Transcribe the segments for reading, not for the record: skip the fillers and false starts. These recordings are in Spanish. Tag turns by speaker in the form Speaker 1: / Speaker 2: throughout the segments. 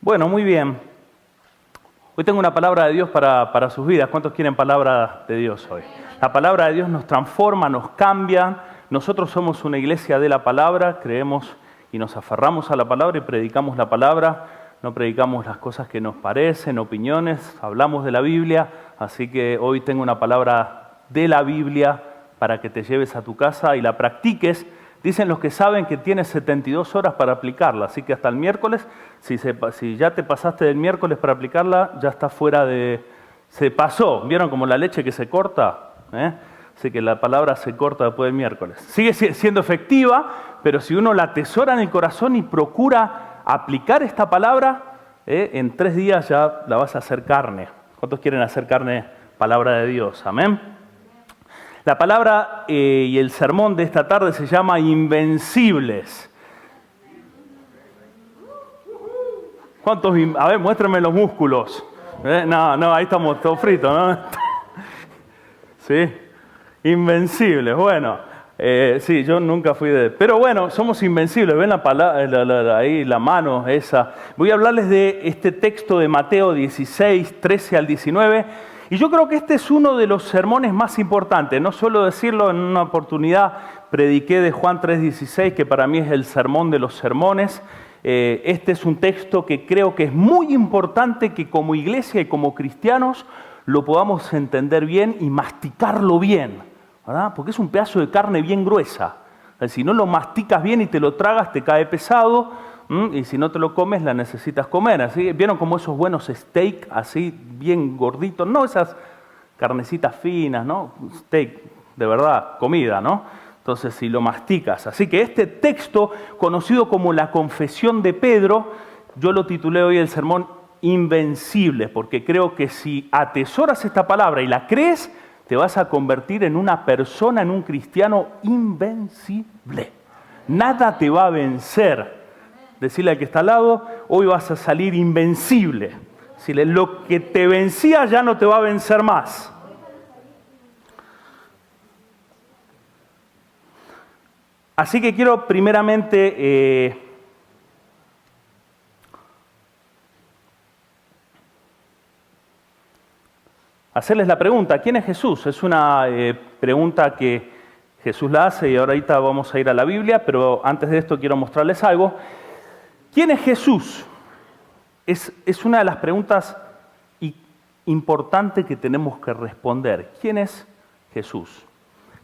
Speaker 1: Bueno, muy bien. Hoy tengo una palabra de Dios para sus vidas. ¿Cuántos quieren palabra de Dios hoy? La palabra de Dios nos transforma, nos cambia. Nosotros somos una iglesia de la palabra, creemos y nos aferramos a la palabra y predicamos la palabra. No predicamos las cosas que nos parecen, opiniones, hablamos de la Biblia. Así que hoy tengo una palabra de la Biblia para que te lleves a tu casa y la practiques. Dicen los que saben que tienes 72 horas para aplicarla, así que hasta el miércoles, si ya te pasaste del miércoles para aplicarla, ya está fuera de... Se pasó, ¿vieron como la leche que se corta? Así que la palabra se corta después del miércoles. Sigue siendo efectiva, pero si uno la atesora en el corazón y procura aplicar esta palabra, en 3 días ya la vas a hacer carne. ¿Cuántos quieren hacer carne palabra de Dios? Amén. La palabra y el sermón de esta tarde se llama Invencibles. ¿Cuántos? A ver, muéstrenme los músculos. No, ahí estamos todos fritos, ¿no? Sí, Invencibles. Bueno, sí, yo nunca fui de... Pero bueno, somos invencibles. ¿Ven la palabra, ahí la mano esa? Voy a hablarles de este texto de Mateo 16, 13 al 19. Y yo creo que este es uno de los sermones más importantes. No suelo decirlo, en una oportunidad prediqué de Juan 3:16, que para mí es el sermón de los sermones. Este es un texto que creo que es muy importante que como iglesia y como cristianos lo podamos entender bien y masticarlo bien, ¿verdad? Porque es un pedazo de carne bien gruesa. Si no lo masticas bien y te lo tragas, te cae pesado. Y si no te lo comes, la necesitas comer. Así, ¿vieron como esos buenos steak así bien gorditos? No esas carnecitas finas, ¿no? Steak, de verdad, comida, ¿no? Entonces, si lo masticas. Así que este texto, conocido como la Confesión de Pedro, yo lo titulé hoy el sermón Invencibles, porque creo que si atesoras esta palabra y la crees, te vas a convertir en una persona, en un cristiano invencible. Nada te va a vencer. Decirle al que está al lado, hoy vas a salir invencible. Decirle, lo que te vencía ya no te va a vencer más. Así que quiero primeramente hacerles la pregunta, ¿quién es Jesús? Es una pregunta que Jesús la hace y ahorita vamos a ir a la Biblia, pero antes de esto quiero mostrarles algo. ¿Quién es Jesús? Es una de las preguntas importantes que tenemos que responder. ¿Quién es Jesús?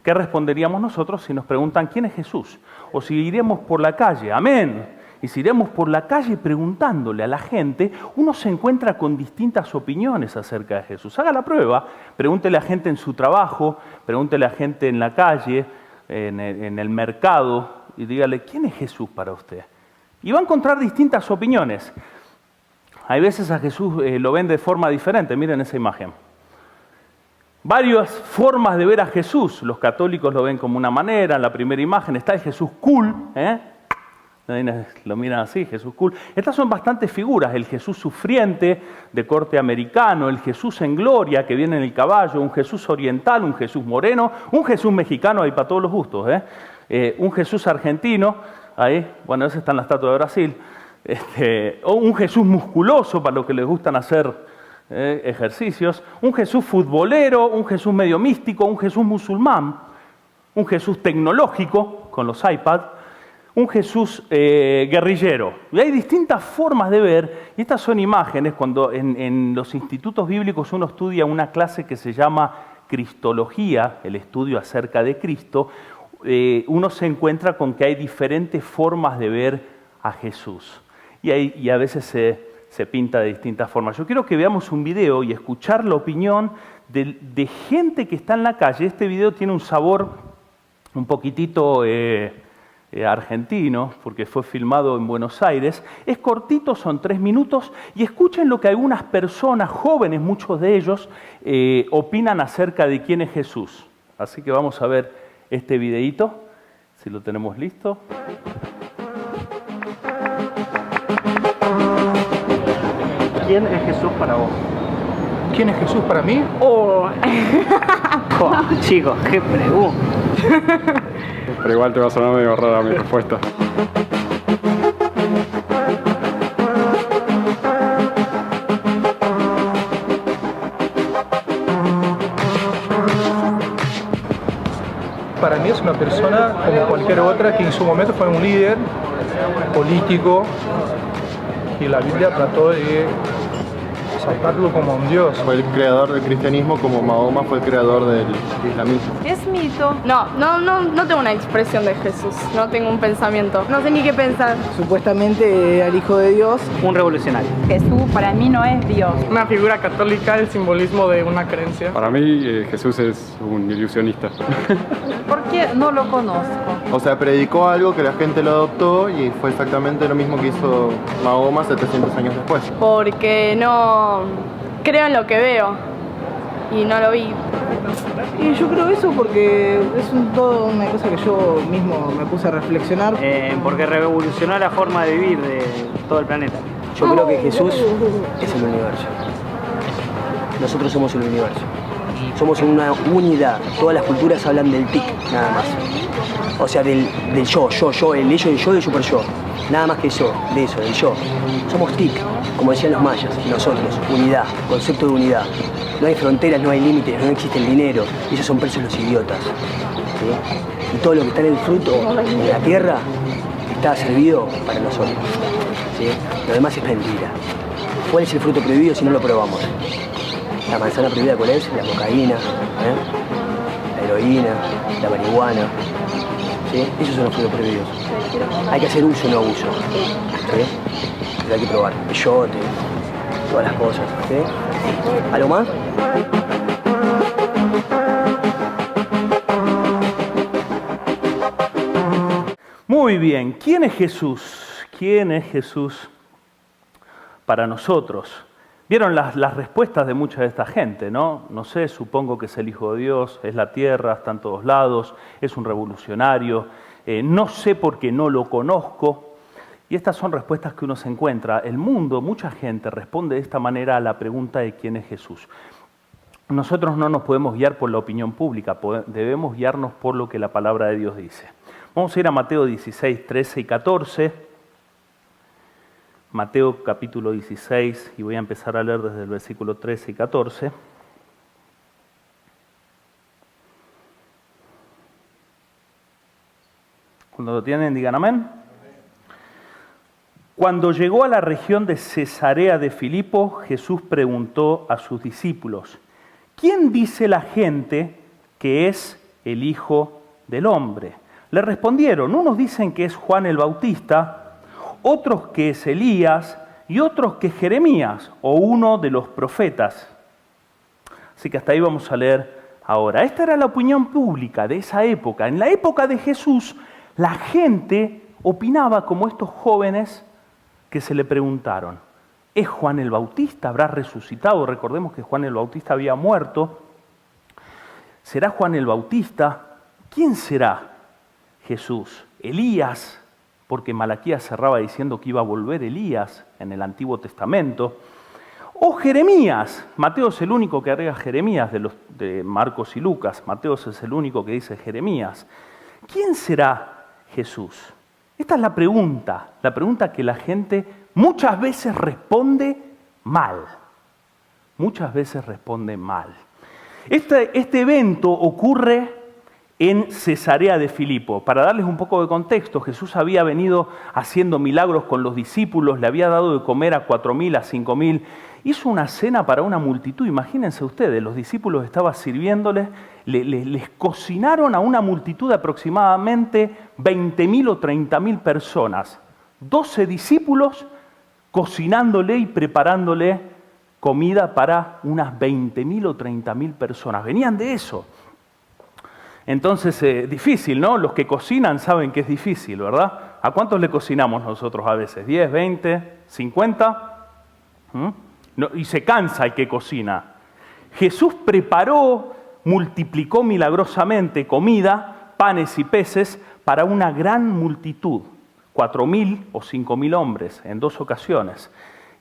Speaker 1: ¿Qué responderíamos nosotros si nos preguntan quién es Jesús? O si iremos por la calle, amén. Y si iremos por la calle preguntándole a la gente, uno se encuentra con distintas opiniones acerca de Jesús. Haga la prueba, pregúntele a gente en su trabajo, pregúntele a gente en la calle, en el mercado, y dígale, ¿quién es Jesús para usted? Y va a encontrar distintas opiniones. Hay veces a Jesús lo ven de forma diferente. Miren esa imagen. Varias formas de ver a Jesús. Los católicos lo ven como una manera. En la primera imagen está el Jesús cool. Lo miran así, Jesús cool. Estas son bastantes figuras. El Jesús sufriente de corte americano. El Jesús en gloria que viene en el caballo. Un Jesús oriental, un Jesús moreno. Un Jesús mexicano, hay para todos los gustos. Un Jesús argentino. Ahí, bueno, ese está en la estatua de Brasil. O un Jesús musculoso para los que les gustan hacer ejercicios. Un Jesús futbolero, un Jesús medio místico, un Jesús musulmán. Un Jesús tecnológico con los iPads. Un Jesús guerrillero. Y hay distintas formas de ver. Y estas son imágenes. Cuando en los institutos bíblicos uno estudia una clase que se llama Cristología, el estudio acerca de Cristo, uno se encuentra con que hay diferentes formas de ver a Jesús. Y a veces se pinta de distintas formas. Yo quiero que veamos un video y escuchar la opinión de gente que está en la calle. Este video tiene un sabor un poquitito argentino, porque fue filmado en Buenos Aires. Es cortito, son 3 minutos, y escuchen lo que algunas personas, jóvenes, muchos de ellos, opinan acerca de quién es Jesús. Así que vamos a ver este videíto, si lo tenemos listo. ¿Quién es Jesús para vos?
Speaker 2: ¿Quién es Jesús para mí?
Speaker 3: Oh. Chicos, qué pregunta.
Speaker 4: Pero igual te va a sonar medio rara mi respuesta.
Speaker 2: una persona como cualquier otra que en su momento fue un líder político y la Biblia trató de exaltarlo como un dios.
Speaker 5: Fue el creador del cristianismo como Mahoma fue el creador del islamismo.
Speaker 6: Es mito. No tengo una expresión de Jesús, no tengo un pensamiento. No sé ni qué pensar.
Speaker 7: Supuestamente era el hijo de Dios.
Speaker 3: Un revolucionario.
Speaker 8: Jesús para mí no es Dios.
Speaker 9: Una figura católica, el simbolismo de una creencia.
Speaker 4: Para mí Jesús es un ilusionista.
Speaker 8: Porque no lo conozco.
Speaker 5: O sea, predicó algo que la gente lo adoptó y fue exactamente lo mismo que hizo Mahoma 700 años después.
Speaker 6: Porque no creo en lo que veo y no lo vi.
Speaker 7: Y yo creo eso porque es todo una cosa que yo mismo me puse a reflexionar.
Speaker 3: Porque revolucionó la forma de vivir de todo el planeta.
Speaker 10: Yo creo que Jesús es el universo. Nosotros somos el universo. Somos una unidad. Todas las culturas hablan del tic, nada más. O sea, del yo, el ello, el yo y el super yo. Nada más que eso, de eso, del yo. Somos tic, como decían los mayas, nosotros, unidad, concepto de unidad. No hay fronteras, no hay límites, no existe el dinero. Esos son presos los idiotas. ¿Sí? Y todo lo que está en el fruto de la tierra está servido para nosotros. ¿Sí? Lo demás es mentira. ¿Cuál es el fruto prohibido si no lo probamos? La manzana prohibida, ¿cuál es? La cocaína, la heroína, la marihuana. ¿Sí? Esos son los frutos prohibidos. Hay que hacer uso, no abuso. ¿Sí? Pero hay que probar. Peyote, todas las cosas. ¿Sí? ¿Algo más?
Speaker 1: Muy bien, ¿quién es Jesús? ¿Quién es Jesús para nosotros? Vieron las respuestas de mucha de esta gente, ¿no? No sé, supongo que es el Hijo de Dios, es la tierra, está en todos lados, es un revolucionario, no sé por qué no lo conozco. Y estas son respuestas que uno se encuentra. El mundo, mucha gente responde de esta manera a la pregunta de quién es Jesús. Nosotros no nos podemos guiar por la opinión pública, debemos guiarnos por lo que la palabra de Dios dice. Vamos a ir a Mateo 16, 13 y 14. Mateo capítulo 16, y voy a empezar a leer desde el versículo 13 y 14. Cuando lo tienen, digan amén. Cuando llegó a la región de Cesarea de Filipo, Jesús preguntó a sus discípulos: ¿quién dice la gente que es el Hijo del Hombre? Le respondieron: unos dicen que es Juan el Bautista, otros que es Elías y otros que es Jeremías o uno de los profetas. Así que hasta ahí vamos a leer ahora. Esta era la opinión pública de esa época. En la época de Jesús, la gente opinaba como estos jóvenes que se le preguntaron: ¿es Juan el Bautista? ¿Habrá resucitado? Recordemos que Juan el Bautista había muerto. ¿Será Juan el Bautista? ¿Quién será Jesús? ¿Elías? Porque Malaquías cerraba diciendo que iba a volver Elías en el Antiguo Testamento. O Jeremías. Mateo es el único que agrega Jeremías de Marcos y Lucas. Mateo es el único que dice Jeremías. ¿Quién será Jesús? Esta es la pregunta que la gente muchas veces responde mal. Muchas veces responde mal. Este evento ocurre en Cesarea de Filipo. Para darles un poco de contexto, Jesús había venido haciendo milagros con los discípulos, le había dado de comer a 4.000, a 5.000, hizo una cena para una multitud. Imagínense ustedes, los discípulos estaban sirviéndoles, les cocinaron a una multitud de aproximadamente 20.000 o 30.000 personas. 12 discípulos cocinándole y preparándole comida para unas 20.000 o 30.000 personas. Venían de eso. Entonces, difícil, ¿no? Los que cocinan saben que es difícil, ¿verdad? ¿A cuántos le cocinamos nosotros a veces? ¿10, 20, 50? No, y se cansa el que cocina. Jesús preparó, multiplicó milagrosamente comida, panes y peces para una gran multitud, 4.000 o 5.000 hombres en 2 ocasiones,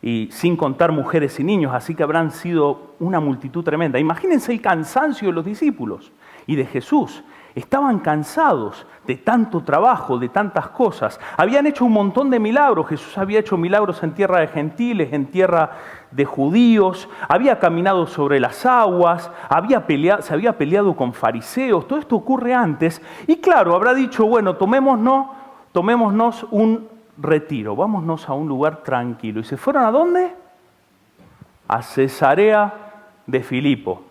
Speaker 1: y sin contar mujeres y niños, así que habrán sido una multitud tremenda. Imagínense el cansancio de los discípulos y de Jesús. estaban cansados de tanto trabajo, de tantas cosas. Habían hecho un montón de milagros. Jesús había hecho milagros en tierra de gentiles, en tierra de judíos, había caminado sobre las aguas, se había peleado con fariseos. Todo esto ocurre antes. Y claro, habrá dicho, bueno, tomémonos un retiro, vámonos a un lugar tranquilo. ¿Y se fueron a dónde? A Cesarea de Filipo.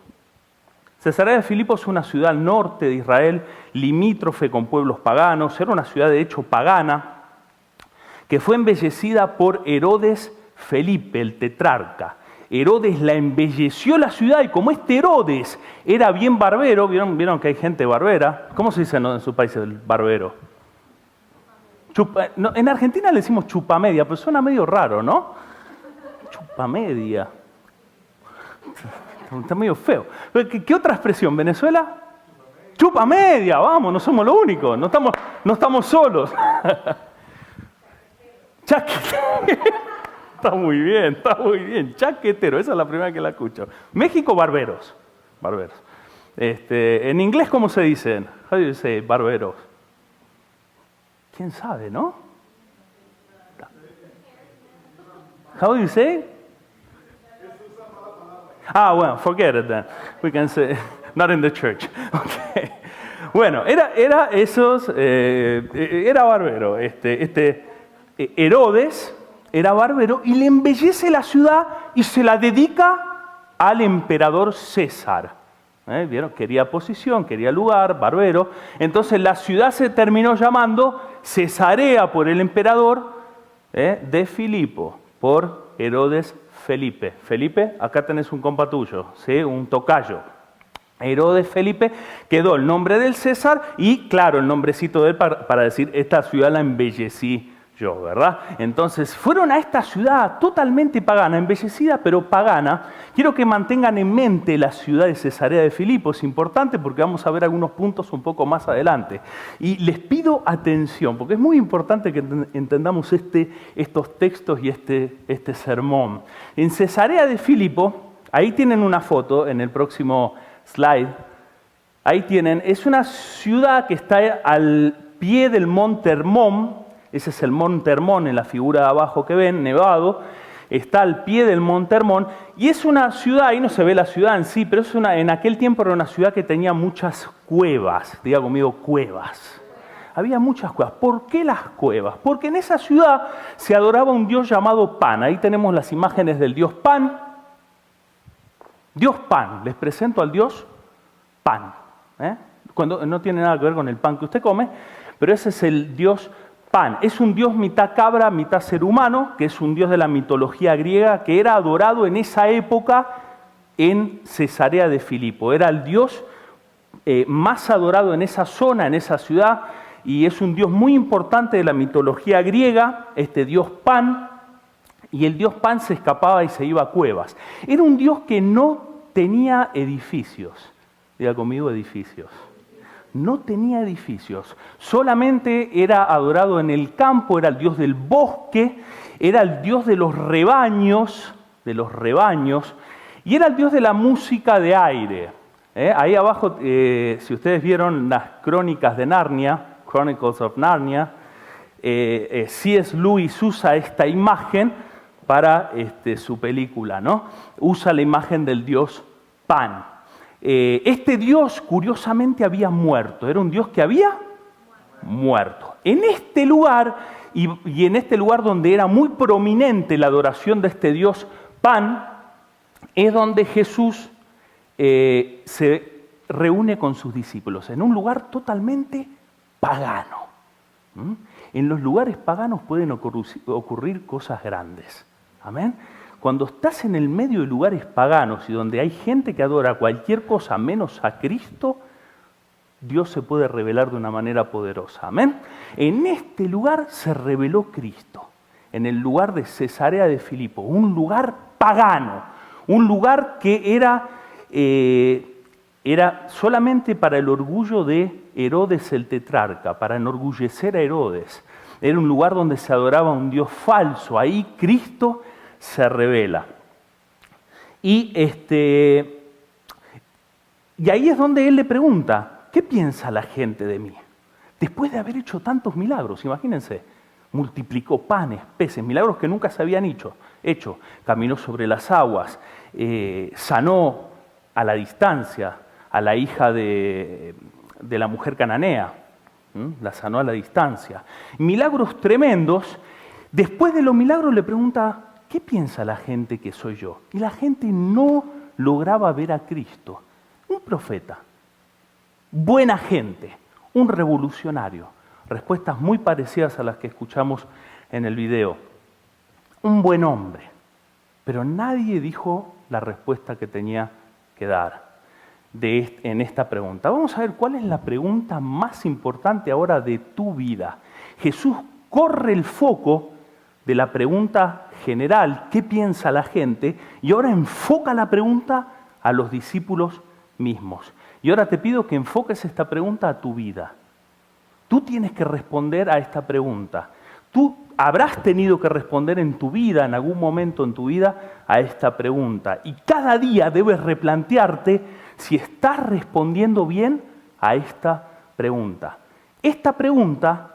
Speaker 1: Cesarea de Filipo es una ciudad al norte de Israel, limítrofe con pueblos paganos. Era una ciudad de hecho pagana, que fue embellecida por Herodes Felipe, el tetrarca. Herodes la embelleció la ciudad, y como este Herodes era bien barbero, ¿vieron que hay gente barbera? ¿Cómo se dice en su país el barbero? En Argentina le decimos chupamedia, pero suena medio raro, ¿no? Chupamedia. Está medio feo. ¿Qué otra expresión? ¿Venezuela? Chupamedia, vamos, no somos los únicos, no estamos solos. Está muy bien, chaquetero, esa es la primera que la escucho. México, barberos. En inglés, ¿cómo se dicen? How do you say barberos? ¿Quién sabe, no? How do you say? Well, forget it then. We can say, not in the church. Okay. Bueno, era barbero. Herodes era barbero y le embellece la ciudad y se la dedica al emperador César. ¿Vieron? Quería posición, quería lugar, barbero. Entonces la ciudad se terminó llamando Cesarea por el emperador de Filipo, por Herodes Felipe. Felipe, acá tenés un compa tuyo, ¿sí? Un tocayo. Herodes Felipe quedó el nombre del César y, claro, el nombrecito de él para decir, esta ciudad la embellecí yo, ¿verdad? Entonces, fueron a esta ciudad totalmente pagana, embellecida pero pagana. Quiero que mantengan en mente la ciudad de Cesarea de Filipo, es importante porque vamos a ver algunos puntos un poco más adelante. Y les pido atención, porque es muy importante que entendamos estos textos y este sermón. En Cesarea de Filipo, ahí tienen una foto en el próximo slide. Ahí tienen, es una ciudad que está al pie del monte Hermón. Ese es el monte Hermón en la figura de abajo que ven, nevado. Está al pie del monte Hermón. Y es una ciudad, ahí no se ve la ciudad en sí, pero en aquel tiempo era una ciudad que tenía muchas cuevas. Diga conmigo, cuevas. Había muchas cuevas. ¿Por qué las cuevas? Porque en esa ciudad se adoraba un dios llamado Pan. Ahí tenemos las imágenes del dios Pan. Dios Pan. Les presento al dios Pan. Cuando no tiene nada que ver con el pan que usted come, pero ese es el dios Pan. Es un dios mitad cabra, mitad ser humano, que es un dios de la mitología griega, que era adorado en esa época en Cesarea de Filipo. Era el dios más adorado en esa zona, en esa ciudad, y es un dios muy importante de la mitología griega, este dios Pan, y el dios Pan se escapaba y se iba a cuevas. Era un dios que no tenía edificios. Diga conmigo, edificios. No tenía edificios, solamente era adorado en el campo, era el dios del bosque, era el dios de los rebaños, y era el dios de la música de aire. Ahí abajo, si ustedes vieron las crónicas de Narnia, Chronicles of Narnia, C.S. Lewis usa esta imagen para su película, ¿no? Usa la imagen del dios Pan. Este dios, curiosamente, había muerto. Era un dios que había muerto. En este lugar, y en este lugar donde era muy prominente la adoración de este dios Pan, es donde Jesús se reúne con sus discípulos, en un lugar totalmente pagano. En los lugares paganos pueden ocurrir cosas grandes. Amén. Cuando estás en el medio de lugares paganos y donde hay gente que adora cualquier cosa menos a Cristo, Dios se puede revelar de una manera poderosa. Amén. En este lugar se reveló Cristo, en el lugar de Cesarea de Filipo, un lugar pagano, un lugar que era solamente para el orgullo de Herodes el tetrarca, para enorgullecer a Herodes. Era un lugar donde se adoraba a un Dios falso. Ahí Cristo se revela. Y ahí es donde él le pregunta, ¿qué piensa la gente de mí? Después de haber hecho tantos milagros, imagínense, multiplicó panes, peces, milagros que nunca se habían hecho. Caminó sobre las aguas, sanó a la distancia a la hija de la mujer cananea, la sanó a la distancia. Milagros tremendos. Después de los milagros le pregunta, ¿qué piensa la gente que soy yo? Y la gente no lograba ver a Cristo. Un profeta, buena gente, un revolucionario. Respuestas muy parecidas a las que escuchamos en el video. Un buen hombre. Pero nadie dijo la respuesta que tenía que dar en esta pregunta. Vamos a ver cuál es la pregunta más importante ahora de tu vida. Jesús corre el foco de la pregunta general, ¿qué piensa la gente? Y ahora enfoca la pregunta a los discípulos mismos. Y ahora te pido que enfoques esta pregunta a tu vida. Tú tienes que responder a esta pregunta. Tú habrás tenido que responder en tu vida, en algún momento en tu vida, a esta pregunta. Y cada día debes replantearte si estás respondiendo bien a esta pregunta. Esta pregunta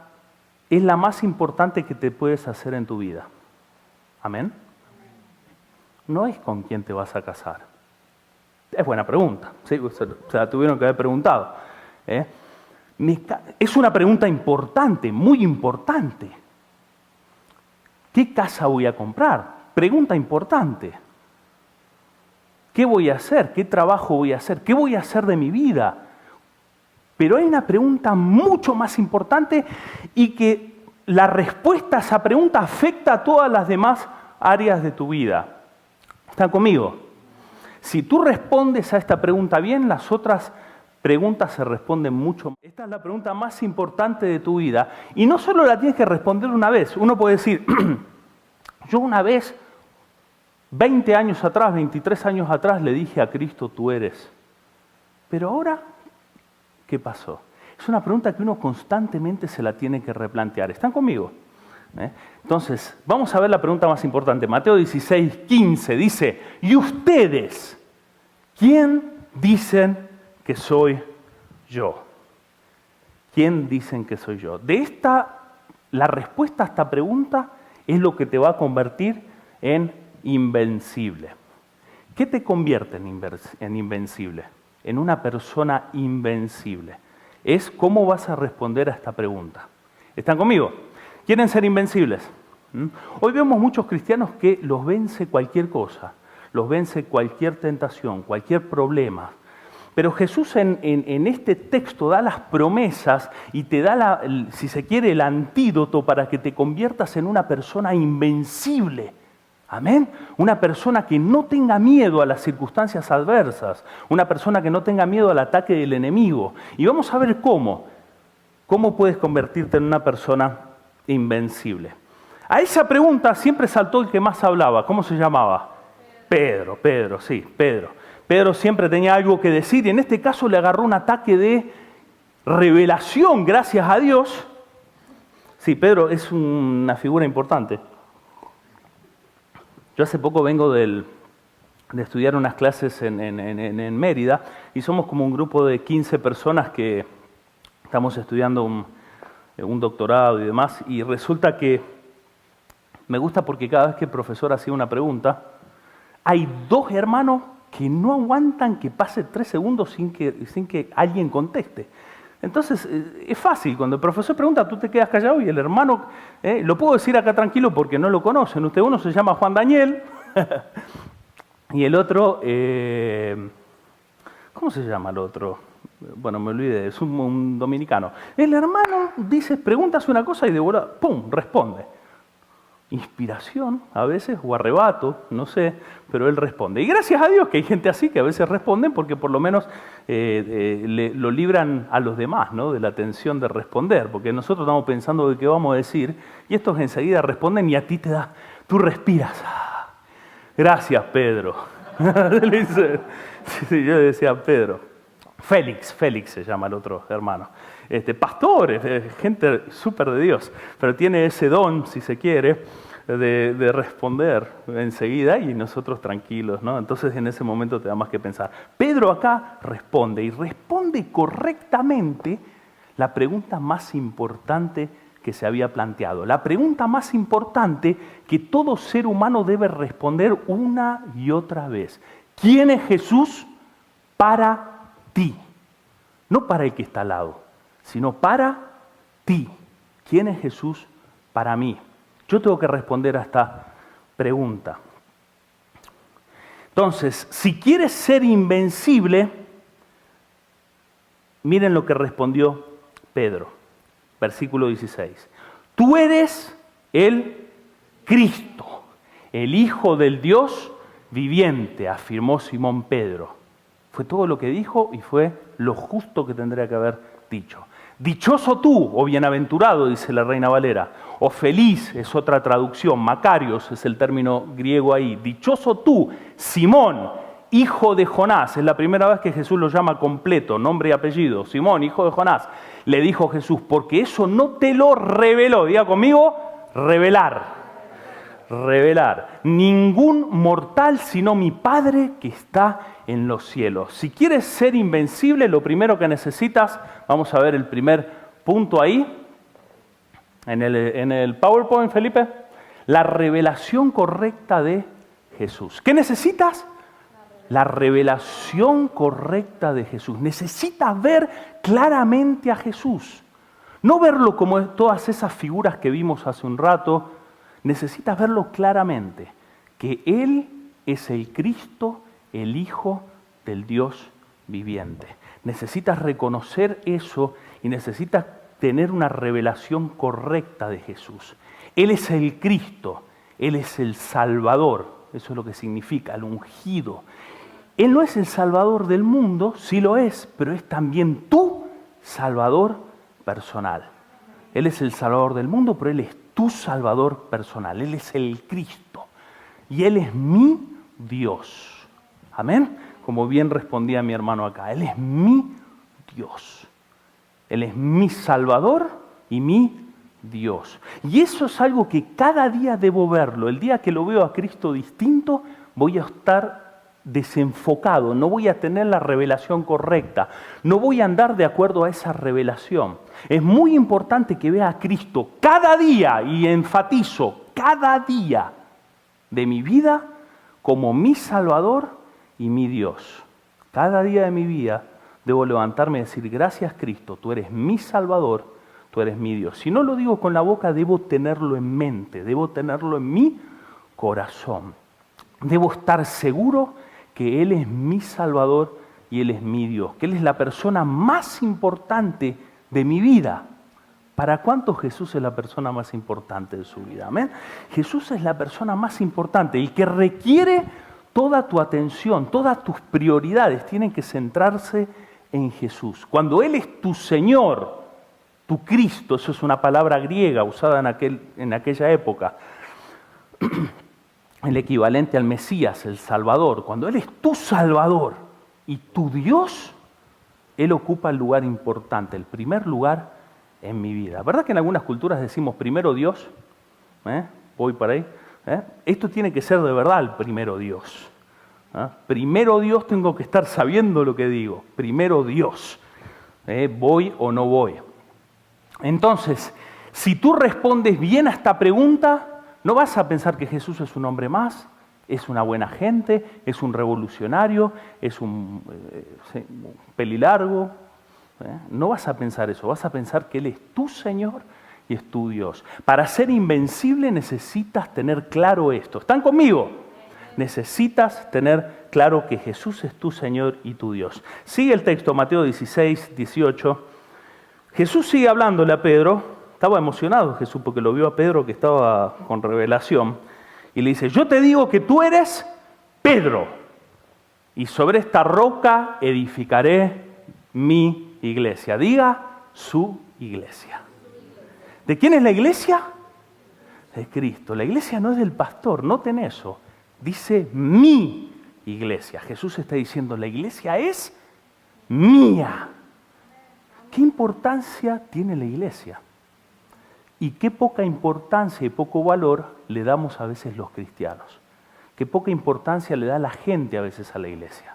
Speaker 1: es la más importante que te puedes hacer en tu vida. ¿Amén? No es con quién te vas a casar. Es buena pregunta. ¿Sí? Se la tuvieron que haber preguntado. Es una pregunta importante, muy importante. ¿Qué casa voy a comprar? Pregunta importante. ¿Qué voy a hacer? ¿Qué trabajo voy a hacer? ¿Qué voy a hacer de mi vida? Pero hay una pregunta mucho más importante y que la respuesta a esa pregunta afecta a todas las demás áreas de tu vida. ¿Están conmigo? Si tú respondes a esta pregunta bien, las otras preguntas se responden mucho. Esta es la pregunta más importante de tu vida y no solo la tienes que responder una vez. Uno puede decir, yo una vez, 20 años atrás, 23 años atrás, le dije a Cristo, tú eres. Pero ahora, ¿qué pasó? Es una pregunta que uno constantemente se la tiene que replantear. ¿Están conmigo? Entonces, vamos a ver la pregunta más importante. Mateo 16, 15 dice, ¿y ustedes quién dicen que soy yo? ¿Quién dicen que soy yo? La respuesta a esta pregunta es lo que te va a convertir en invencible. ¿Qué te convierte en invencible? En una persona invencible. Es cómo vas a responder a esta pregunta. ¿Están conmigo? ¿Quieren ser invencibles? Hoy vemos muchos cristianos que los vence cualquier cosa, los vence cualquier tentación, cualquier problema. Pero Jesús en este texto da las promesas y te da, si se quiere, el antídoto para que te conviertas en una persona invencible. Amén. Una persona que no tenga miedo a las circunstancias adversas, una persona que no tenga miedo al ataque del enemigo. Y vamos a ver cómo puedes convertirte en una persona invencible. A esa pregunta siempre saltó el que más hablaba. ¿Cómo se llamaba? Pedro, sí, Pedro. Pedro siempre tenía algo que decir y en este caso le agarró un ataque de revelación, gracias a Dios. Sí, Pedro es una figura importante. Yo hace poco vengo de estudiar unas clases en Mérida y somos como un grupo de 15 personas que estamos estudiando un doctorado y demás y resulta que me gusta porque cada vez que el profesor hacía una pregunta, hay dos hermanos que no aguantan que pase 3 segundos sin que alguien conteste. Entonces, es fácil. Cuando el profesor pregunta, tú te quedas callado y el hermano, lo puedo decir acá tranquilo porque no lo conocen. Uno se llama Juan Daniel y el otro, ¿cómo se llama el otro? Bueno, me olvidé, es un dominicano. El hermano dice, preguntas una cosa y de vuelta, ¡pum!, responde. Inspiración, a veces, o arrebato, no sé, pero él responde. Y gracias a Dios que hay gente así que a veces responden porque por lo menos lo libran a los demás, ¿no? De la tensión de responder, porque nosotros estamos pensando de qué vamos a decir y estos enseguida responden y a ti te da, tú respiras. Gracias, Pedro. Sí, yo decía Pedro. Félix se llama el otro hermano. Pastores, gente súper de Dios, pero tiene ese don, si se quiere, de responder enseguida y nosotros tranquilos, ¿no? Entonces en ese momento te da más que pensar. Pedro acá responde y responde correctamente la pregunta más importante que se había planteado. La pregunta más importante que todo ser humano debe responder una y otra vez. ¿Quién es Jesús para ti? No para el que está al lado, sino para ti. ¿Quién es Jesús para mí? Yo tengo que responder a esta pregunta. Entonces, si quieres ser invencible, miren lo que respondió Pedro, versículo 16. Tú eres el Cristo, el Hijo del Dios viviente, afirmó Simón Pedro. Fue todo lo que dijo y fue lo justo que tendría que haber dicho. Dichoso tú, o bienaventurado, dice la Reina Valera, o feliz es otra traducción, Macarios es el término griego ahí. Dichoso tú, Simón, hijo de Jonás. Es la primera vez que Jesús lo llama completo, nombre y apellido. Simón, hijo de Jonás. Le dijo Jesús, porque eso no te lo reveló. Diga conmigo, revelar. Revelar. Ningún mortal sino mi Padre que está en los cielos. Si quieres ser invencible, lo primero que necesitas, vamos a ver el primer punto ahí, en el PowerPoint, Felipe, la revelación correcta de Jesús. ¿Qué necesitas? La revelación correcta de Jesús. Necesitas ver claramente a Jesús. No verlo como todas esas figuras que vimos hace un rato. Necesitas verlo claramente, que Él es el Cristo, el Hijo del Dios viviente. Necesitas reconocer eso y necesitas tener una revelación correcta de Jesús. Él es el Cristo, Él es el Salvador, eso es lo que significa, el ungido. Él no es el Salvador del mundo, sí lo es, pero es también tu Salvador personal. Él es el Salvador del mundo, pero Él es tu Salvador personal. Él es el Cristo y Él es mi Dios. Amén. Como bien respondía mi hermano acá, Él es mi Dios. Él es mi Salvador y mi Dios. Y eso es algo que cada día debo verlo. El día que lo veo a Cristo distinto, voy a estar desenfocado, no voy a tener la revelación correcta, no voy a andar de acuerdo a esa revelación. Es muy importante que vea a Cristo cada día, y enfatizo, cada día de mi vida como mi Salvador y mi Dios. Cada día de mi vida debo levantarme y decir, gracias Cristo, tú eres mi Salvador, tú eres mi Dios. Si no lo digo con la boca, debo tenerlo en mente, debo tenerlo en mi corazón. Debo estar seguro que Él es mi Salvador y Él es mi Dios, que Él es la persona más importante de mi vida. ¿Para cuántos Jesús es la persona más importante de su vida? ¿Amén? Jesús es la persona más importante, el que requiere toda tu atención, todas tus prioridades tienen que centrarse en Jesús. Cuando Él es tu Señor, tu Cristo, eso es una palabra griega usada en aquella época, el equivalente al Mesías, el Salvador. Cuando Él es tu Salvador y tu Dios, Él ocupa el lugar importante, el primer lugar en mi vida. ¿Verdad que en algunas culturas decimos primero Dios? Voy para ahí. Esto tiene que ser de verdad el primero Dios. Primero Dios, tengo que estar sabiendo lo que digo. Primero Dios. ¿Voy o no voy? Entonces, si tú respondes bien a esta pregunta, no vas a pensar que Jesús es un hombre más, es una buena gente, es un revolucionario, es un pelilargo. No vas a pensar eso, vas a pensar que Él es tu Señor y es tu Dios. Para ser invencible necesitas tener claro esto. ¿Están conmigo? Necesitas tener claro que Jesús es tu Señor y tu Dios. Sigue el texto, Mateo 16, 18. Jesús sigue hablándole a Pedro. Estaba emocionado Jesús porque lo vio a Pedro que estaba con revelación. Y le dice, yo te digo que tú eres Pedro. Y sobre esta roca edificaré mi iglesia. Diga, su iglesia. ¿De quién es la iglesia? De Cristo. La iglesia no es del pastor, noten eso. Dice mi iglesia. Jesús está diciendo, la iglesia es mía. ¿Qué importancia tiene la iglesia? Y qué poca importancia y poco valor le damos a veces los cristianos. Qué poca importancia le da la gente a veces a la iglesia.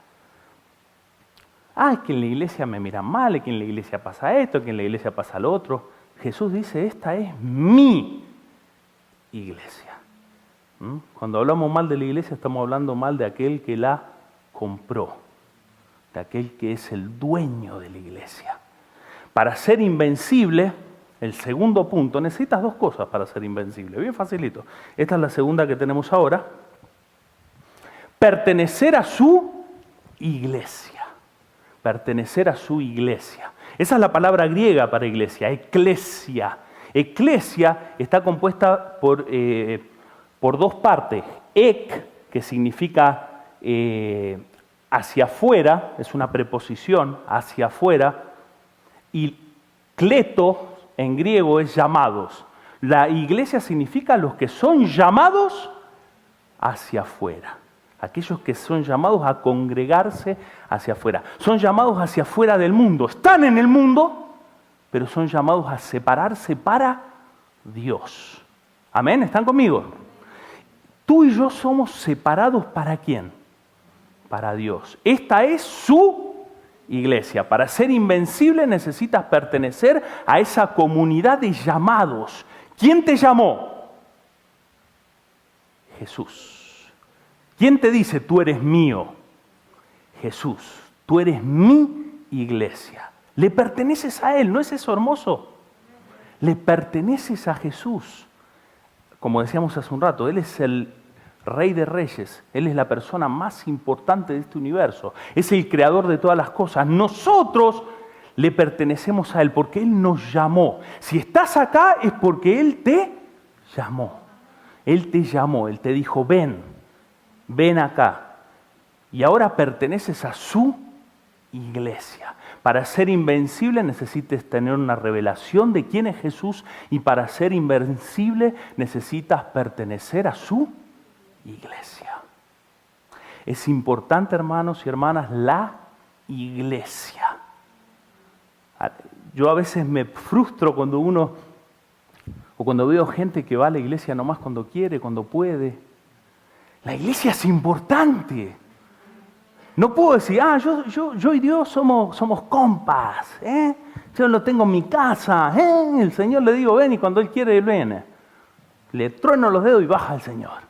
Speaker 1: Es que en la iglesia me miran mal, es que en la iglesia pasa esto, es que en la iglesia pasa lo otro. Jesús dice, esta es mi iglesia. Cuando hablamos mal de la iglesia, estamos hablando mal de aquel que la compró, de aquel que es el dueño de la iglesia. Para ser invencible, el segundo punto, necesitas dos cosas para ser invencible, bien facilito. Esta es la segunda que tenemos ahora. Pertenecer a su iglesia. Pertenecer a su iglesia. Esa es la palabra griega para iglesia, eclesia. Eclesia está compuesta por dos partes. Ek, que significa hacia afuera, es una preposición, hacia afuera, y kleto en griego es llamados. La iglesia significa los que son llamados hacia afuera. Aquellos que son llamados a congregarse hacia afuera. Son llamados hacia afuera del mundo. Están en el mundo, pero son llamados a separarse para Dios. ¿Amén? ¿Están conmigo? Tú y yo somos separados ¿para quién? Para Dios. Esta es su iglesia. Para ser invencible necesitas pertenecer a esa comunidad de llamados. ¿Quién te llamó? Jesús. ¿Quién te dice tú eres mío? Jesús. Tú eres mi iglesia. Le perteneces a Él. ¿No es eso hermoso? Le perteneces a Jesús. Como decíamos hace un rato, Él es el Rey de Reyes. Él es la persona más importante de este universo. Es el creador de todas las cosas. Nosotros le pertenecemos a Él porque Él nos llamó. Si estás acá es porque Él te llamó. Él te llamó, Él te dijo, ven acá. Y ahora perteneces a su iglesia. Para ser invencible necesitas tener una revelación de quién es Jesús y para ser invencible necesitas pertenecer a su iglesia. Es importante, hermanos y hermanas, la iglesia. Yo a veces me frustro cuando cuando veo gente que va a la iglesia nomás cuando quiere, cuando puede. La iglesia es importante. No puedo decir, yo y Dios somos compas, yo lo tengo en mi casa, el Señor le digo ven y cuando Él quiere, Él viene. Le trueno los dedos y baja el Señor.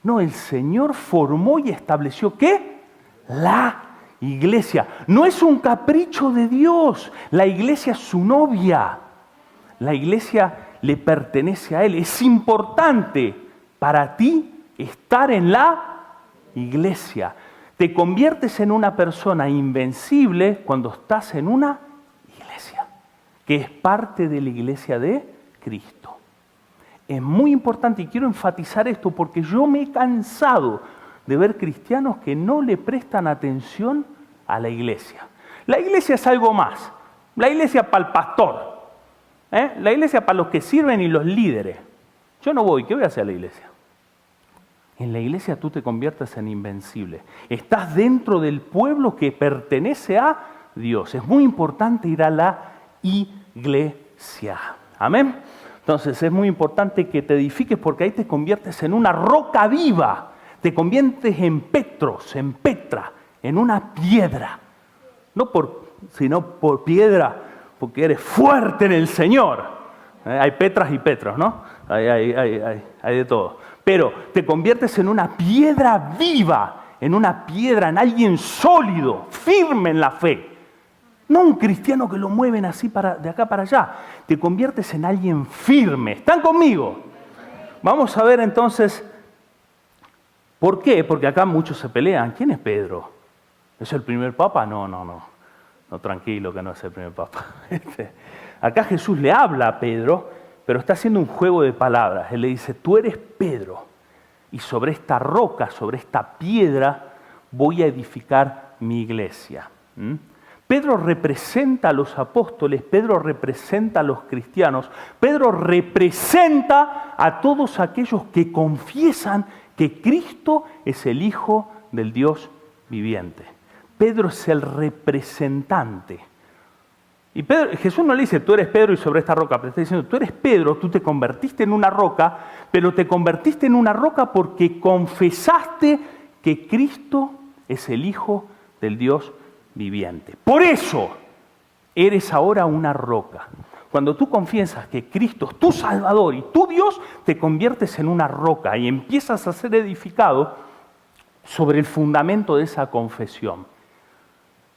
Speaker 1: No, el Señor formó y estableció, ¿qué? La iglesia. No es un capricho de Dios, la iglesia es su novia. La iglesia le pertenece a Él. Es importante para ti estar en la iglesia. Te conviertes en una persona invencible cuando estás en una iglesia, que es parte de la iglesia de Cristo. Es muy importante y quiero enfatizar esto porque yo me he cansado de ver cristianos que no le prestan atención a la iglesia. La iglesia es algo más. La iglesia para el pastor. La iglesia para los que sirven y los líderes. Yo no voy, ¿qué voy a hacer a la iglesia? En la iglesia tú te conviertes en invencible. Estás dentro del pueblo que pertenece a Dios. Es muy importante ir a la iglesia. Amén. Entonces es muy importante que te edifiques porque ahí te conviertes en una roca viva. Te conviertes en Petros, en Petra, en una piedra. Sino por piedra, porque eres fuerte en el Señor. Hay Petras y Petros, ¿no? Hay de todo. Pero te conviertes en una piedra viva, en alguien sólido, firme en la fe. No un cristiano que lo mueven así de acá para allá. Te conviertes en alguien firme. ¿Están conmigo? Vamos a ver entonces, ¿por qué? Porque acá muchos se pelean. ¿Quién es Pedro? ¿Es el primer papa? No, tranquilo que no es el primer papa. Acá Jesús le habla a Pedro, pero está haciendo un juego de palabras. Él le dice, tú eres Pedro, y sobre esta roca, sobre esta piedra, voy a edificar mi iglesia. Pedro representa a los apóstoles, Pedro representa a los cristianos, Pedro representa a todos aquellos que confiesan que Cristo es el Hijo del Dios viviente. Pedro es el representante. Y Jesús no le dice, tú eres Pedro y sobre esta roca, pero está diciendo, tú eres Pedro, tú te convertiste en una roca, pero te convertiste en una roca porque confesaste que Cristo es el Hijo del Dios viviente. Por eso eres ahora una roca. Cuando tú confiesas que Cristo es tu Salvador y tu Dios, te conviertes en una roca y empiezas a ser edificado sobre el fundamento de esa confesión.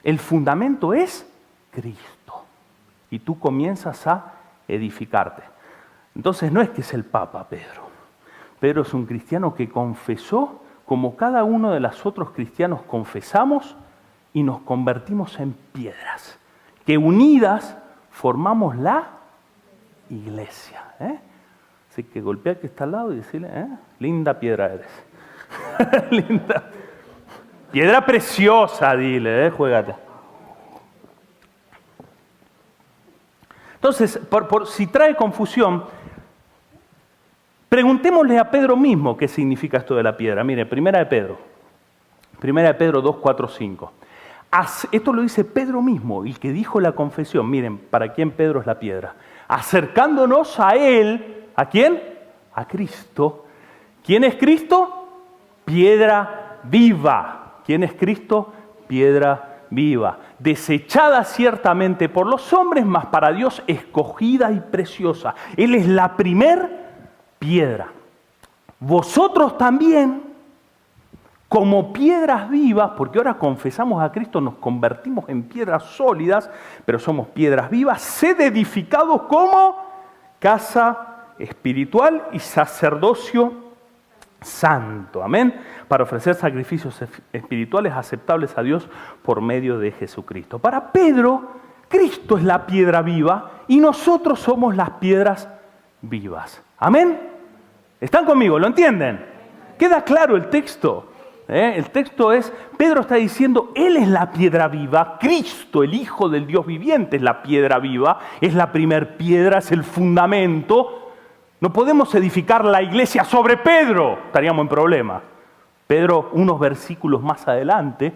Speaker 1: El fundamento es Cristo. Y tú comienzas a edificarte. Entonces no es que es el Papa Pedro. Pedro es un cristiano que confesó como cada uno de los otros cristianos confesamos y nos convertimos en piedras, que unidas formamos la iglesia. Así que golpea al que está al lado y decirle, linda piedra eres. Linda. Piedra preciosa, dile, juégate. Entonces, si trae confusión, preguntémosle a Pedro mismo qué significa esto de la piedra. Mire, Primera de Pedro 2, 4, 5. Esto lo dice Pedro mismo, el que dijo la confesión. Miren, ¿para quién Pedro es la piedra? Acercándonos a Él, ¿a quién? A Cristo. ¿Quién es Cristo? Piedra viva. ¿Quién es Cristo? Piedra viva. Desechada ciertamente por los hombres, mas para Dios escogida y preciosa. Él es la primer piedra. Vosotros también, como piedras vivas, porque ahora confesamos a Cristo, nos convertimos en piedras sólidas, pero somos piedras vivas, sed edificados como casa espiritual y sacerdocio santo, amén, para ofrecer sacrificios espirituales aceptables a Dios por medio de Jesucristo. Para Pedro, Cristo es la piedra viva y nosotros somos las piedras vivas. Amén. ¿Están conmigo? ¿Lo entienden? ¿Queda claro el texto? El texto es, Pedro está diciendo, Él es la piedra viva, Cristo, el Hijo del Dios viviente, es la piedra viva, es la primer piedra, es el fundamento. No podemos edificar la iglesia sobre Pedro, estaríamos en problema. Pedro, unos versículos más adelante,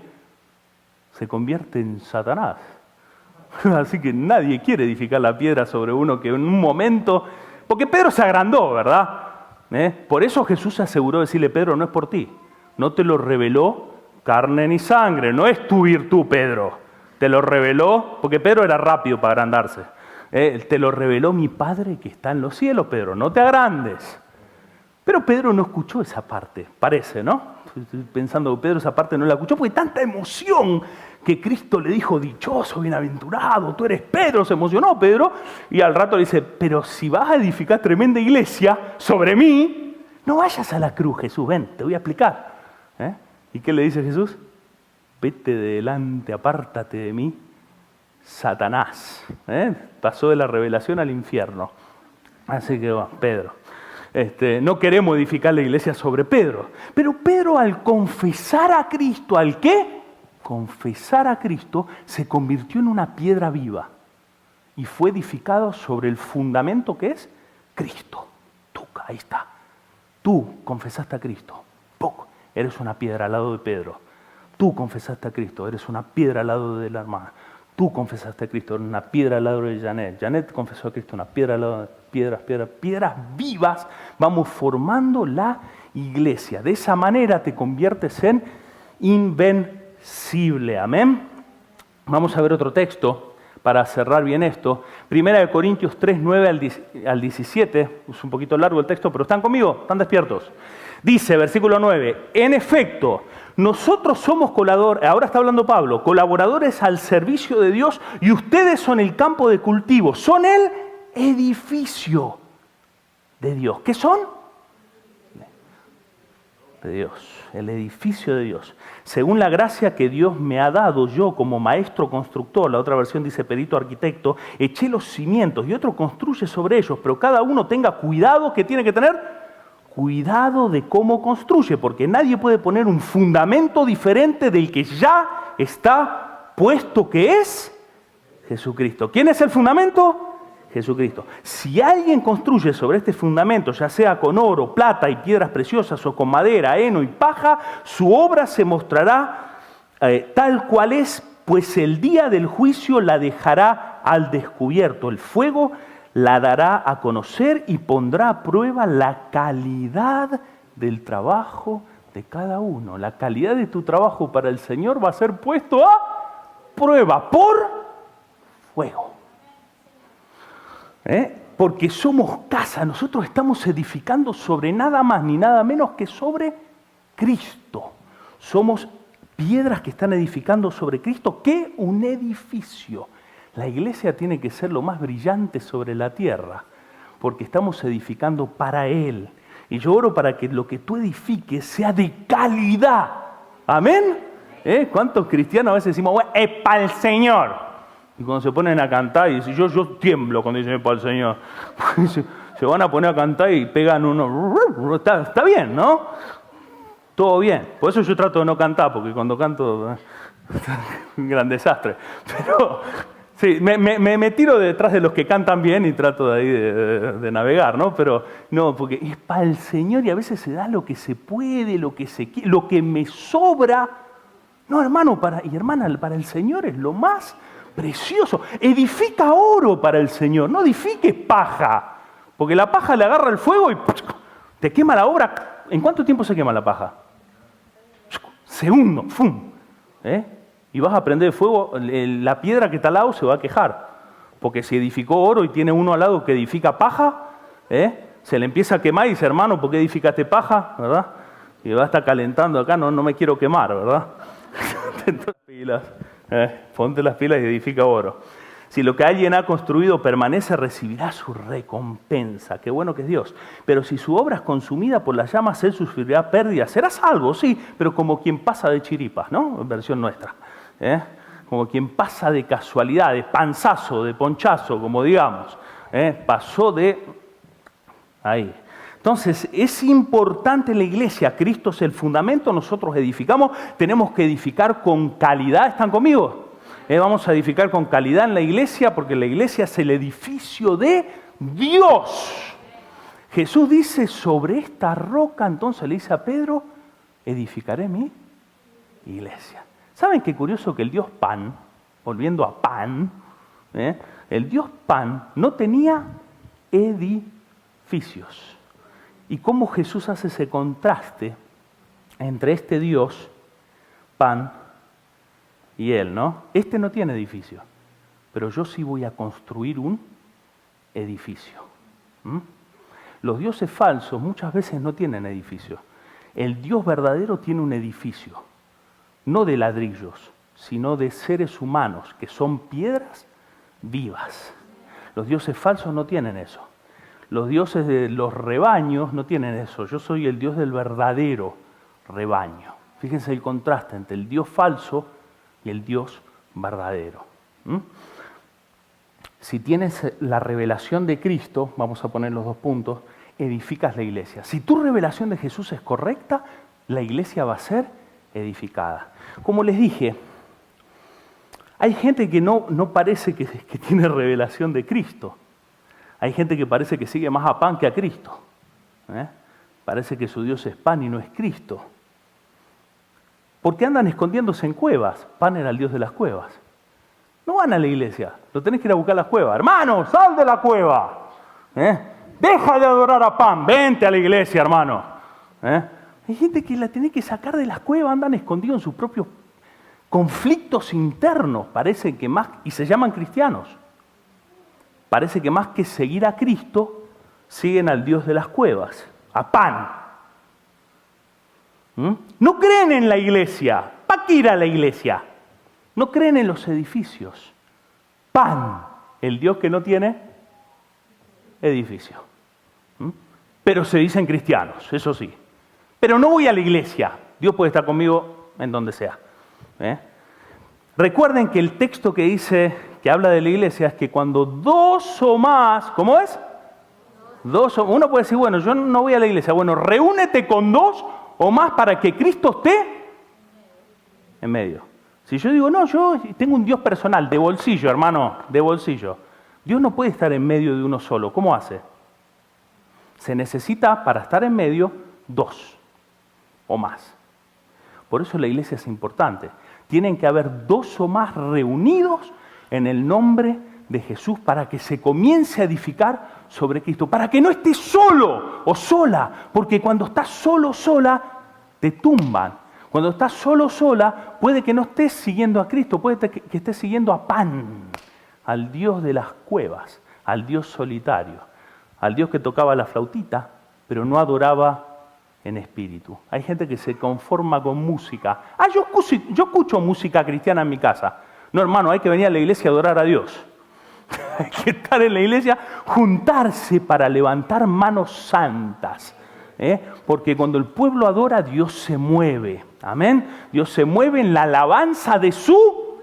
Speaker 1: se convierte en Satanás. Así que nadie quiere edificar la piedra sobre uno que en un momento... Porque Pedro se agrandó, ¿verdad? Por eso Jesús se aseguró de decirle, Pedro, no es por ti. No te lo reveló carne ni sangre. No es tu virtud, Pedro. Te lo reveló, porque Pedro era rápido para agrandarse. Te lo reveló mi Padre que está en los cielos, Pedro. No te agrandes. Pero Pedro no escuchó esa parte, parece, ¿no? Estoy pensando que Pedro esa parte no la escuchó porque tanta emoción que Cristo le dijo, dichoso, bienaventurado, tú eres Pedro, se emocionó Pedro, y al rato le dice, pero si vas a edificar tremenda iglesia sobre mí, no vayas a la cruz, Jesús, ven, te voy a explicar. ¿Y qué le dice Jesús? Vete de delante, apártate de mí, Satanás. Pasó de la revelación al infierno. Así que va, Pedro. No queremos edificar la iglesia sobre Pedro. Pero Pedro, al confesar a Cristo, ¿al qué? Confesar a Cristo, se convirtió en una piedra viva y fue edificado sobre el fundamento que es Cristo. Ahí está. Tú confesaste a Cristo. Eres una piedra al lado de Pedro. Tú confesaste a Cristo. Eres una piedra al lado de la hermana. Tú confesaste a Cristo, una piedra al lado de Janet. Janet confesó a Cristo, una piedra al lado de piedras vivas. Vamos formando la iglesia. De esa manera te conviertes en invencible. Amén. Vamos a ver otro texto para cerrar bien esto. 1 Corintios 3, 9 al 17. Es un poquito largo el texto, pero ¿están conmigo? ¿Están despiertos? Dice, versículo 9, en efecto, nosotros somos colaboradores, ahora está hablando Pablo, colaboradores al servicio de Dios y ustedes son el campo de cultivo, son el edificio de Dios. ¿Qué son? De Dios, el edificio de Dios. Según la gracia que Dios me ha dado, yo como maestro constructor, la otra versión dice perito arquitecto, eché los cimientos y otro construye sobre ellos, pero cada uno tenga cuidado que tiene que tener. Cuidado de cómo construye, porque nadie puede poner un fundamento diferente del que ya está puesto, que es Jesucristo. ¿Quién es el fundamento? Jesucristo. Si alguien construye sobre este fundamento, ya sea con oro, plata y piedras preciosas, o con madera, heno y paja, su obra se mostrará tal cual es, pues el día del juicio la dejará al descubierto. El fuego la dará a conocer y pondrá a prueba la calidad del trabajo de cada uno. La calidad de tu trabajo para el Señor va a ser puesto a prueba por fuego. Porque somos casa, nosotros estamos edificando sobre nada más ni nada menos que sobre Cristo. Somos piedras que están edificando sobre Cristo que un edificio. La iglesia tiene que ser lo más brillante sobre la tierra, porque estamos edificando para Él. Y yo oro para que lo que tú edifiques sea de calidad. ¿Amén? ¿Cuántos cristianos a veces decimos, bueno, es para el Señor? Y cuando se ponen a cantar y dicen, yo tiemblo cuando dicen es para el Señor. Se van a poner a cantar y pegan uno. Está bien, ¿no? Todo bien. Por eso yo trato de no cantar, porque cuando canto es un gran desastre. Pero sí, me tiro detrás de los que cantan bien y trato de ahí de navegar, ¿no? Pero no, porque es para el Señor y a veces se da lo que se puede, lo que se quiere, lo que me sobra. No, hermano y hermana, para el Señor es lo más precioso. Edifica oro para el Señor, no edifiques paja. Porque la paja le agarra el fuego y te quema la obra. ¿En cuánto tiempo se quema la paja? Segundo, ¡fum! Y vas a prender fuego, la piedra que está al lado se va a quejar. Porque si edificó oro y tiene uno al lado que edifica paja, se le empieza a quemar y dice, hermano, ¿por qué edificaste paja? ¿Verdad? Y va a estar calentando acá, no me quiero quemar, ¿verdad? Ponte las pilas y edifica oro. Si lo que alguien ha construido permanece, recibirá su recompensa. Qué bueno que es Dios. Pero si su obra es consumida por las llamas, él sufrirá pérdida. Será salvo, sí, pero como quien pasa de chiripas, ¿no? En versión nuestra. Como quien pasa de casualidad, de panzazo, de ponchazo, como digamos. Pasó de ahí. Entonces, es importante la iglesia. Cristo es el fundamento, nosotros edificamos. Tenemos que edificar con calidad. ¿Están conmigo? Vamos a edificar con calidad en la iglesia porque la iglesia es el edificio de Dios. Jesús dice, sobre esta roca, entonces le dice a Pedro, edificaré mi iglesia. ¿Saben qué curioso que el Dios Pan, volviendo a Pan, el Dios Pan no tenía edificios? ¿Y cómo Jesús hace ese contraste entre este Dios, Pan, y Él, ¿no? Este no tiene edificio, pero yo sí voy a construir un edificio. Los dioses falsos muchas veces no tienen edificio. El Dios verdadero tiene un edificio, no de ladrillos, sino de seres humanos, que son piedras vivas. Los dioses falsos no tienen eso. Los dioses de los rebaños no tienen eso. Yo soy el Dios del verdadero rebaño. Fíjense el contraste entre el Dios falso y el Dios verdadero. Si tienes la revelación de Cristo, vamos a poner los dos puntos, edificas la iglesia. Si tu revelación de Jesús es correcta, la iglesia va a ser edificada. Como les dije, hay gente que no parece que tiene revelación de Cristo. Hay gente que parece que sigue más a Pan que a Cristo. Parece que su Dios es Pan y no es Cristo. Porque andan escondiéndose en cuevas. Pan era el Dios de las cuevas. No van a la iglesia, lo tenés que ir a buscar a las cuevas. Hermano, sal de la cueva. Deja de adorar a Pan, vente a la iglesia, hermano. Hay gente que la tiene que sacar de las cuevas, andan escondidos en sus propios conflictos internos. Parece que más, y se llaman cristianos. Parece que más que seguir a Cristo, siguen al Dios de las cuevas, a Pan. No creen en la iglesia. ¿Para qué ir a la iglesia? No creen en los edificios. Pan, el Dios que no tiene edificio. Pero se dicen cristianos, eso sí. Pero no voy a la iglesia. Dios puede estar conmigo en donde sea. Recuerden que el texto que dice, que habla de la iglesia, es que cuando dos o más, ¿cómo es? Uno puede decir, bueno, yo no voy a la iglesia. Bueno, reúnete con dos o más para que Cristo esté en medio. Si yo digo, no, yo tengo un Dios personal, de bolsillo, hermano, de bolsillo. Dios no puede estar en medio de uno solo. ¿Cómo hace? Se necesita, para estar en medio, dos o más. Por eso la iglesia es importante. Tienen que haber dos o más reunidos en el nombre de Jesús para que se comience a edificar sobre Cristo, para que no estés solo o sola, porque cuando estás solo sola, te tumban. Cuando estás solo sola, puede que no estés siguiendo a Cristo, puede que estés siguiendo a Pan, al Dios de las cuevas, al Dios solitario, al Dios que tocaba la flautita, pero no adoraba en espíritu. Hay gente que se conforma con música. Yo escucho música cristiana en mi casa. No, hermano, hay que venir a la iglesia a adorar a Dios. Hay que estar en la iglesia, juntarse para levantar manos santas. Porque cuando el pueblo adora, Dios se mueve. Amén. Dios se mueve en la alabanza de su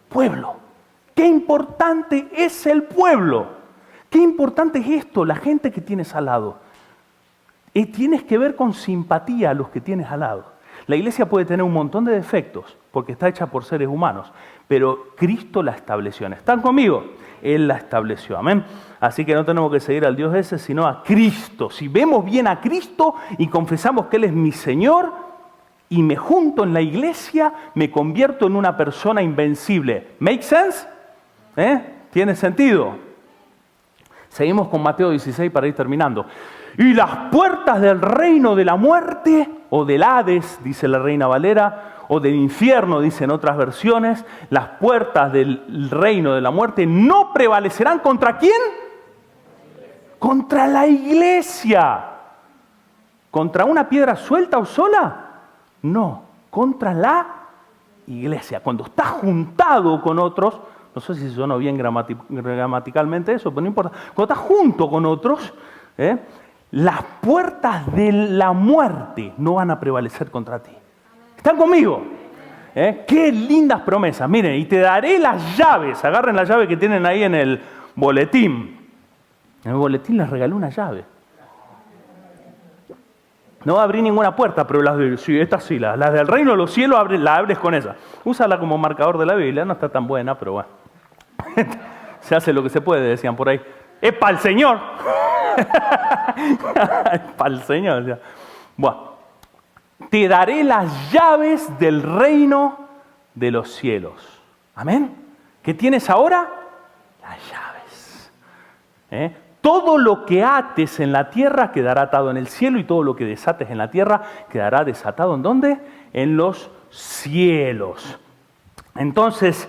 Speaker 1: pueblo. Qué importante es el pueblo. Qué importante es esto, la gente que tienes al lado. Tienes que ver con simpatía a los que tienes al lado. La iglesia puede tener un montón de defectos porque está hecha por seres humanos, pero Cristo la estableció. ¿Están conmigo? Él la estableció. Amén. Así que no tenemos que seguir al Dios ese, sino a Cristo. Si vemos bien a Cristo y confesamos que Él es mi Señor y me junto en la iglesia, me convierto en una persona invencible. ¿Make sense? ¿Tiene sentido? Seguimos con Mateo 16 para ir terminando. Y las puertas del reino de la muerte, o del Hades, dice la Reina Valera, o del infierno, dicen otras versiones, las puertas del reino de la muerte no prevalecerán ¿contra quién? Contra la iglesia. ¿Contra una piedra suelta o sola? No, contra la iglesia. Cuando estás juntado con otros, no sé si sonó bien gramaticalmente eso, pero no importa. Cuando estás junto con otros, las puertas de la muerte no van a prevalecer contra ti. ¿Están conmigo? Qué lindas promesas. Miren, y te daré las llaves. Agarren la llave que tienen ahí en el boletín. En el boletín les regalé una llave. No abrí ninguna puerta, pero estas sí, las del reino de los cielos las abres con esa. Úsala como marcador de la Biblia, no está tan buena, pero bueno. Se hace lo que se puede, decían por ahí. ¡Es para el Señor! ¡Es para el Señor! Ya. Bueno, te daré las llaves del reino de los cielos. ¿Amén? ¿Qué tienes ahora? Las llaves. Todo lo que ates en la tierra quedará atado en el cielo y todo lo que desates en la tierra quedará desatado ¿en dónde? En los cielos. Entonces,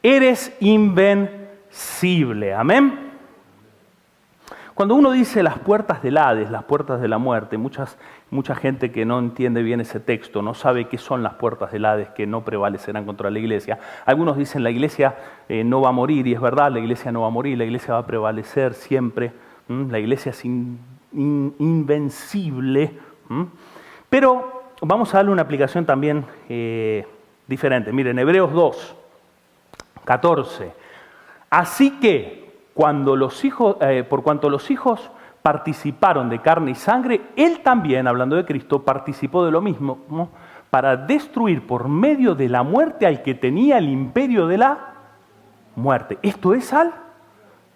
Speaker 1: eres invencible. Amén. Cuando uno dice las puertas del Hades, las puertas de la muerte, mucha gente que no entiende bien ese texto, no sabe qué son las puertas del Hades que no prevalecerán contra la iglesia. Algunos dicen la iglesia no va a morir, y es verdad, la iglesia no va a morir, la iglesia va a prevalecer siempre, la iglesia es invencible. Pero vamos a darle una aplicación también diferente. Miren, Hebreos 2, 14. Así que, por cuanto los hijos participaron de carne y sangre, Él también, hablando de Cristo, participó de lo mismo, ¿no? Para destruir por medio de la muerte al que tenía el imperio de la muerte. Esto es al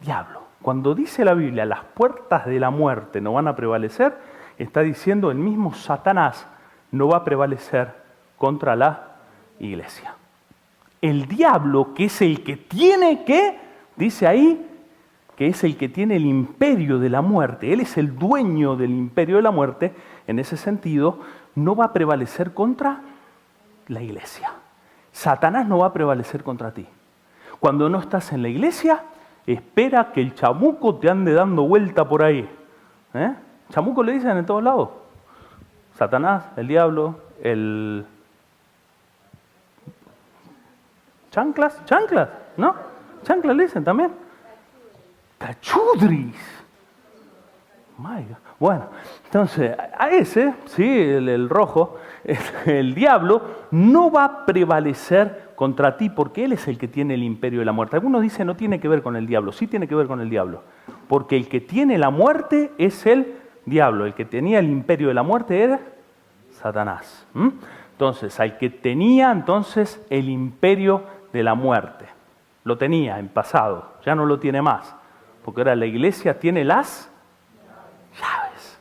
Speaker 1: diablo. Cuando dice la Biblia, las puertas de la muerte no van a prevalecer, está diciendo el mismo Satanás no va a prevalecer contra la iglesia. El diablo, que es el que tiene que, dice ahí, que es el que tiene el imperio de la muerte, él es el dueño del imperio de la muerte, en ese sentido, no va a prevalecer contra la iglesia. Satanás no va a prevalecer contra ti. Cuando no estás en la iglesia, espera que el chamuco te ande dando vuelta por ahí. Chamuco le dicen en todos lados. Satanás, el diablo, el... Chanclas, ¿no? Chanclas le dicen también. Cachudris. Bueno, entonces, a ese, sí, el rojo, el diablo, no va a prevalecer contra ti porque él es el que tiene el imperio de la muerte. Algunos dicen no tiene que ver con el diablo, sí tiene que ver con el diablo, porque el que tiene la muerte es el diablo, el que tenía el imperio de la muerte era Satanás. Entonces, al que tenía entonces el imperio de la muerte, lo tenía en pasado, ya no lo tiene más. Porque ahora la iglesia tiene las llaves.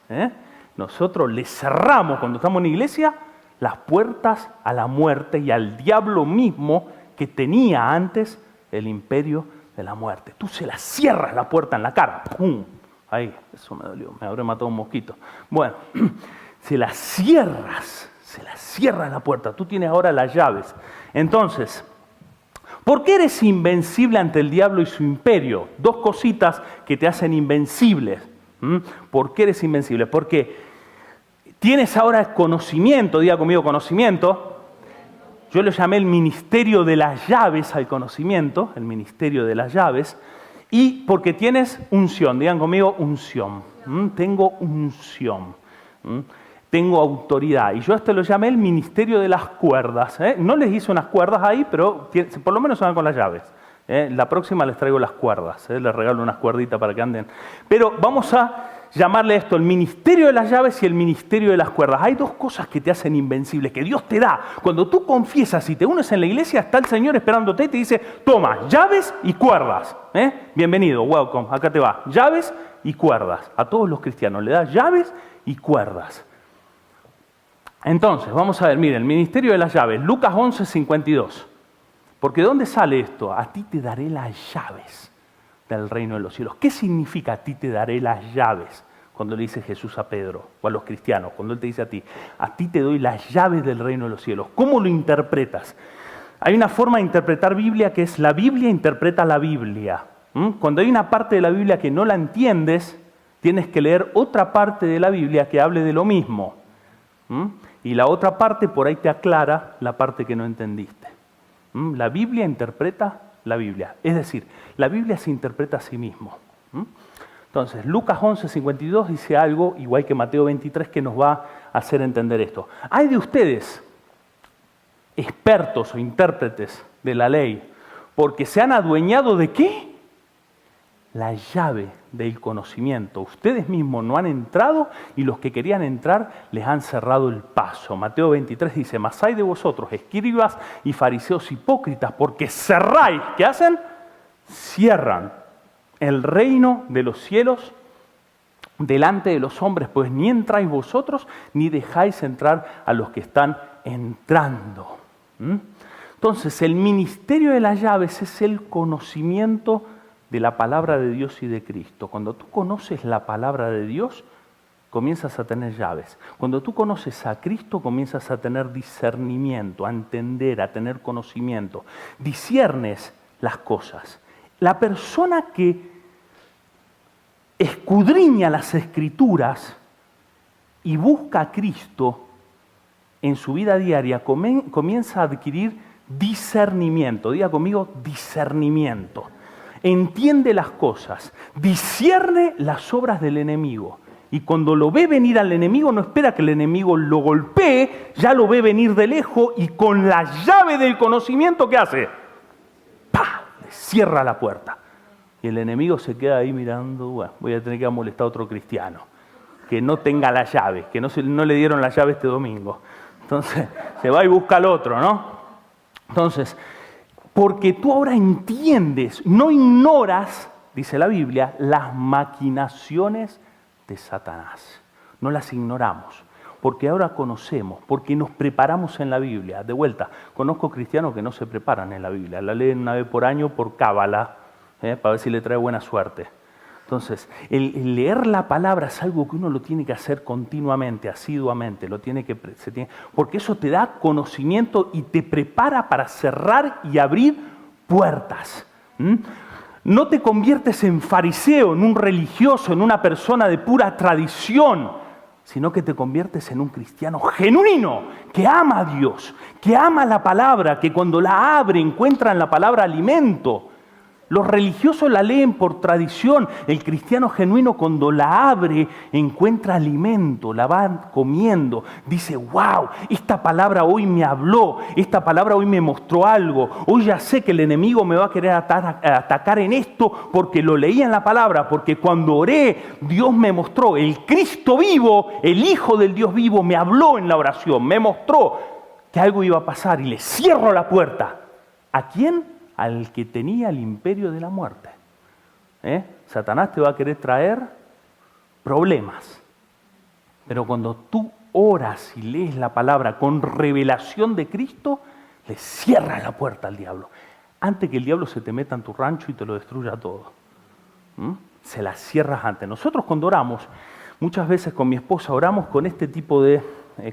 Speaker 1: Nosotros le cerramos cuando estamos en iglesia las puertas a la muerte y al diablo mismo que tenía antes el imperio de de la muerte. Tú se la cierras la puerta en la cara. ¡Pum! Ahí, eso me dolió, me habré matado un mosquito. Bueno, se la cierras la puerta. Tú tienes ahora las llaves. Entonces, ¿por qué eres invencible ante el diablo y su imperio? Dos cositas que te hacen invencible. ¿Por qué eres invencible? Porque tienes ahora conocimiento, diga conmigo conocimiento. Yo le llamé el ministerio de las llaves al conocimiento, el ministerio de las llaves. Y porque tienes unción, digan conmigo unción. Tengo unción. Tengo autoridad. Y yo a esto lo llamé el ministerio de las cuerdas. No les hice unas cuerdas ahí, pero por lo menos se van con las llaves. La próxima les traigo las cuerdas. Les regalo unas cuerditas para que anden. Pero vamos a llamarle esto el ministerio de las llaves y el ministerio de las cuerdas. Hay dos cosas que te hacen invencible, que Dios te da. Cuando tú confiesas y te unes en la iglesia, está el Señor esperándote y te dice, toma, llaves y cuerdas. Bienvenido, welcome, acá te va. Llaves y cuerdas. A todos los cristianos le das llaves y cuerdas. Entonces, vamos a ver, miren, el ministerio de las llaves, Lucas 11:52. Porque ¿de dónde sale esto? A ti te daré las llaves del reino de los cielos. ¿Qué significa a ti te daré las llaves? Cuando le dice Jesús a Pedro o a los cristianos, cuando Él te dice a ti te doy las llaves del reino de los cielos. ¿Cómo lo interpretas? Hay una forma de interpretar Biblia que es la Biblia interpreta la Biblia. Cuando hay una parte de la Biblia que no la entiendes, tienes que leer otra parte de la Biblia que hable de lo mismo. Y la otra parte por ahí te aclara la parte que no entendiste. La Biblia interpreta la Biblia. Es decir, la Biblia se interpreta a sí mismo. Entonces, Lucas 11:52 dice algo, igual que Mateo 23, que nos va a hacer entender esto. Hay de ustedes, expertos o intérpretes de la ley, porque se han adueñado ¿de qué? La llave del conocimiento. Ustedes mismos no han entrado y los que querían entrar les han cerrado el paso. Mateo 23 dice, mas hay de vosotros, escribas y fariseos hipócritas, porque cerráis, ¿qué hacen? Cierran el reino de los cielos delante de los hombres, pues ni entráis vosotros ni dejáis entrar a los que están entrando. Entonces, el ministerio de las llaves es el conocimiento de la palabra de Dios y de Cristo. Cuando tú conoces la palabra de Dios, comienzas a tener llaves. Cuando tú conoces a Cristo, comienzas a tener discernimiento, a entender, a tener conocimiento. Disciernes las cosas. La persona que escudriña las Escrituras y busca a Cristo en su vida diaria, comienza a adquirir discernimiento. Diga conmigo, discernimiento. Entiende las cosas, discierne las obras del enemigo. Y cuando lo ve venir al enemigo, no espera que el enemigo lo golpee, ya lo ve venir de lejos y con la llave del conocimiento, ¿qué hace? ¡Pah! Le cierra la puerta. Y el enemigo se queda ahí mirando, bueno, voy a tener que molestar a otro cristiano, que no tenga la llave, que no le dieron la llave este domingo. Entonces, se va y busca al otro, ¿no? Entonces, porque tú ahora entiendes, no ignoras, dice la Biblia, las maquinaciones de Satanás. No las ignoramos, porque ahora conocemos, porque nos preparamos en la Biblia. De vuelta, conozco cristianos que no se preparan en la Biblia, la leen una vez por año por cábala, para ver si le trae buena suerte. Entonces, el leer la palabra es algo que uno lo tiene que hacer continuamente, asiduamente, porque eso te da conocimiento y te prepara para cerrar y abrir puertas. No te conviertes en fariseo, en un religioso, en una persona de pura tradición, sino que te conviertes en un cristiano genuino, que ama a Dios, que ama la palabra, que cuando la abre encuentra en la palabra alimento. Los religiosos la leen por tradición. El cristiano genuino cuando la abre encuentra alimento, la va comiendo. Dice, wow, esta palabra hoy me habló, esta palabra hoy me mostró algo. Hoy ya sé que el enemigo me va a querer atacar en esto porque lo leí en la palabra, porque cuando oré Dios me mostró. El Cristo vivo, el Hijo del Dios vivo me habló en la oración, me mostró que algo iba a pasar y le cierro la puerta. ¿A quién? Al que tenía el imperio de la muerte. Satanás te va a querer traer problemas. Pero cuando tú oras y lees la palabra con revelación de Cristo, le cierras la puerta al diablo. antes que el diablo se te meta en tu rancho y te lo destruya todo. Se las cierras antes. Nosotros cuando oramos, muchas veces con mi esposa oramos con este tipo de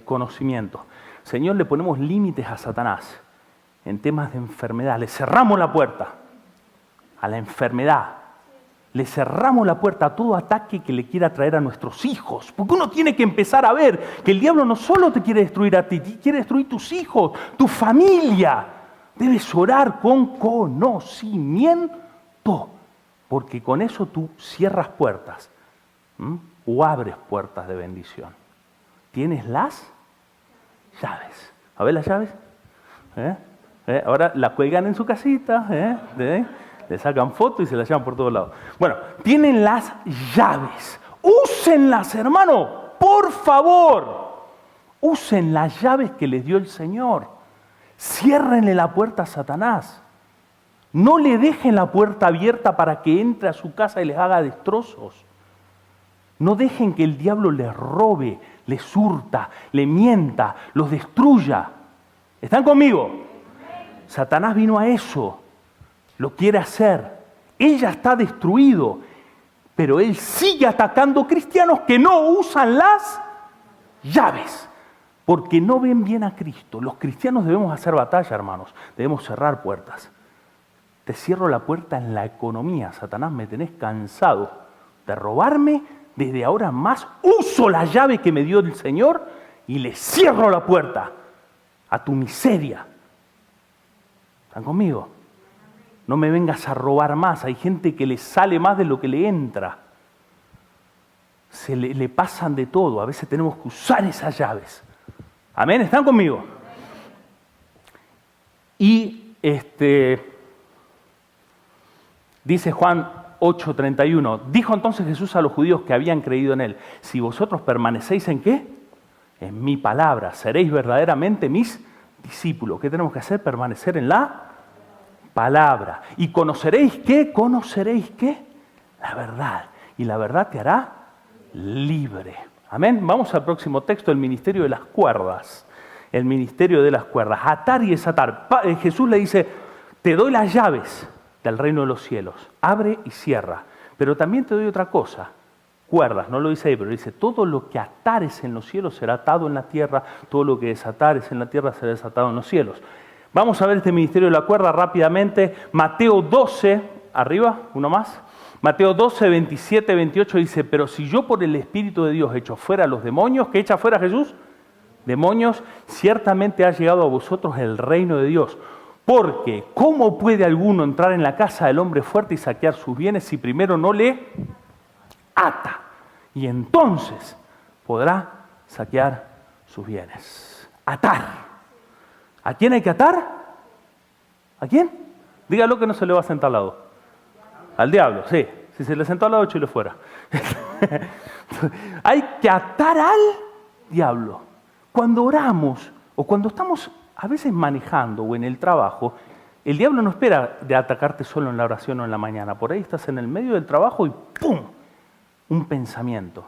Speaker 1: conocimiento. Señor, le ponemos límites a Satanás en temas de enfermedad. Le cerramos la puerta a la enfermedad. Le cerramos la puerta a todo ataque que le quiera traer a nuestros hijos. Porque uno tiene que empezar a ver que el diablo no solo te quiere destruir a ti, quiere destruir tus hijos, tu familia. Debes orar con conocimiento. Porque con eso tú cierras puertas o abres puertas de bendición. Tienes las llaves. A ver las llaves. Ahora la cuelgan en su casita. Le sacan fotos y se las llevan por todos lados. Bueno, tienen las llaves. Úsenlas, hermano. Por favor. Usen las llaves que les dio el Señor. Ciérrenle la puerta a Satanás. No le dejen la puerta abierta para que entre a su casa y les haga destrozos. No dejen que el diablo les robe, les hurta, le mienta, los destruya. ¿Están conmigo? Satanás vino a eso. Lo quiere hacer. Él ya está destruido. Pero él sigue atacando cristianos que no usan las llaves. Porque no ven bien a Cristo. Los cristianos debemos hacer batalla, hermanos. Debemos cerrar puertas. Te cierro la puerta en la economía. Satanás, me tenés cansado de robarme. Desde ahora más uso la llave que me dio el Señor y le cierro la puerta a tu miseria. ¿Están conmigo? No me vengas a robar más. Hay gente que le sale más de lo que le entra. Le pasan de todo. A veces tenemos que usar esas llaves. Amén, ¿están conmigo? Y dice Juan 8:31, dijo entonces Jesús a los judíos que habían creído en él, si vosotros permanecéis ¿en qué? En mi palabra, seréis verdaderamente mis discípulos. ¿Qué tenemos que hacer? Permanecer en la palabra. ¿Y conoceréis qué? ¿Conoceréis qué? La verdad. Y la verdad te hará libre. Amén. Vamos al próximo texto, el ministerio de las cuerdas. El ministerio de las cuerdas. Atar y desatar. Jesús le dice, te doy las llaves del reino de los cielos. Abre y cierra. Pero también te doy otra cosa. Cuerdas, no lo dice ahí, pero dice, todo lo que atares en los cielos será atado en la tierra, todo lo que desatares en la tierra será desatado en los cielos. Vamos a ver este ministerio de la cuerda rápidamente. Mateo 12, arriba, uno más. Mateo 12, 27, 28 dice, pero si yo por el Espíritu de Dios echo fuera a los demonios, ¿qué echa fuera Jesús? Demonios, ciertamente ha llegado a vosotros el reino de Dios. Porque, ¿cómo puede alguno entrar en la casa del hombre fuerte y saquear sus bienes si primero no le ata? Y entonces podrá saquear sus bienes. Atar. ¿A quién hay que atar? ¿A quién? Dígalo que no se le va a sentar al lado. Al diablo, sí. Si se le sentó al lado, échale fuera. Hay que atar al diablo. Cuando oramos o cuando estamos a veces manejando o en el trabajo, el diablo no espera de atacarte solo en la oración o en la mañana. Por ahí estás en el medio del trabajo y ¡pum! Un pensamiento,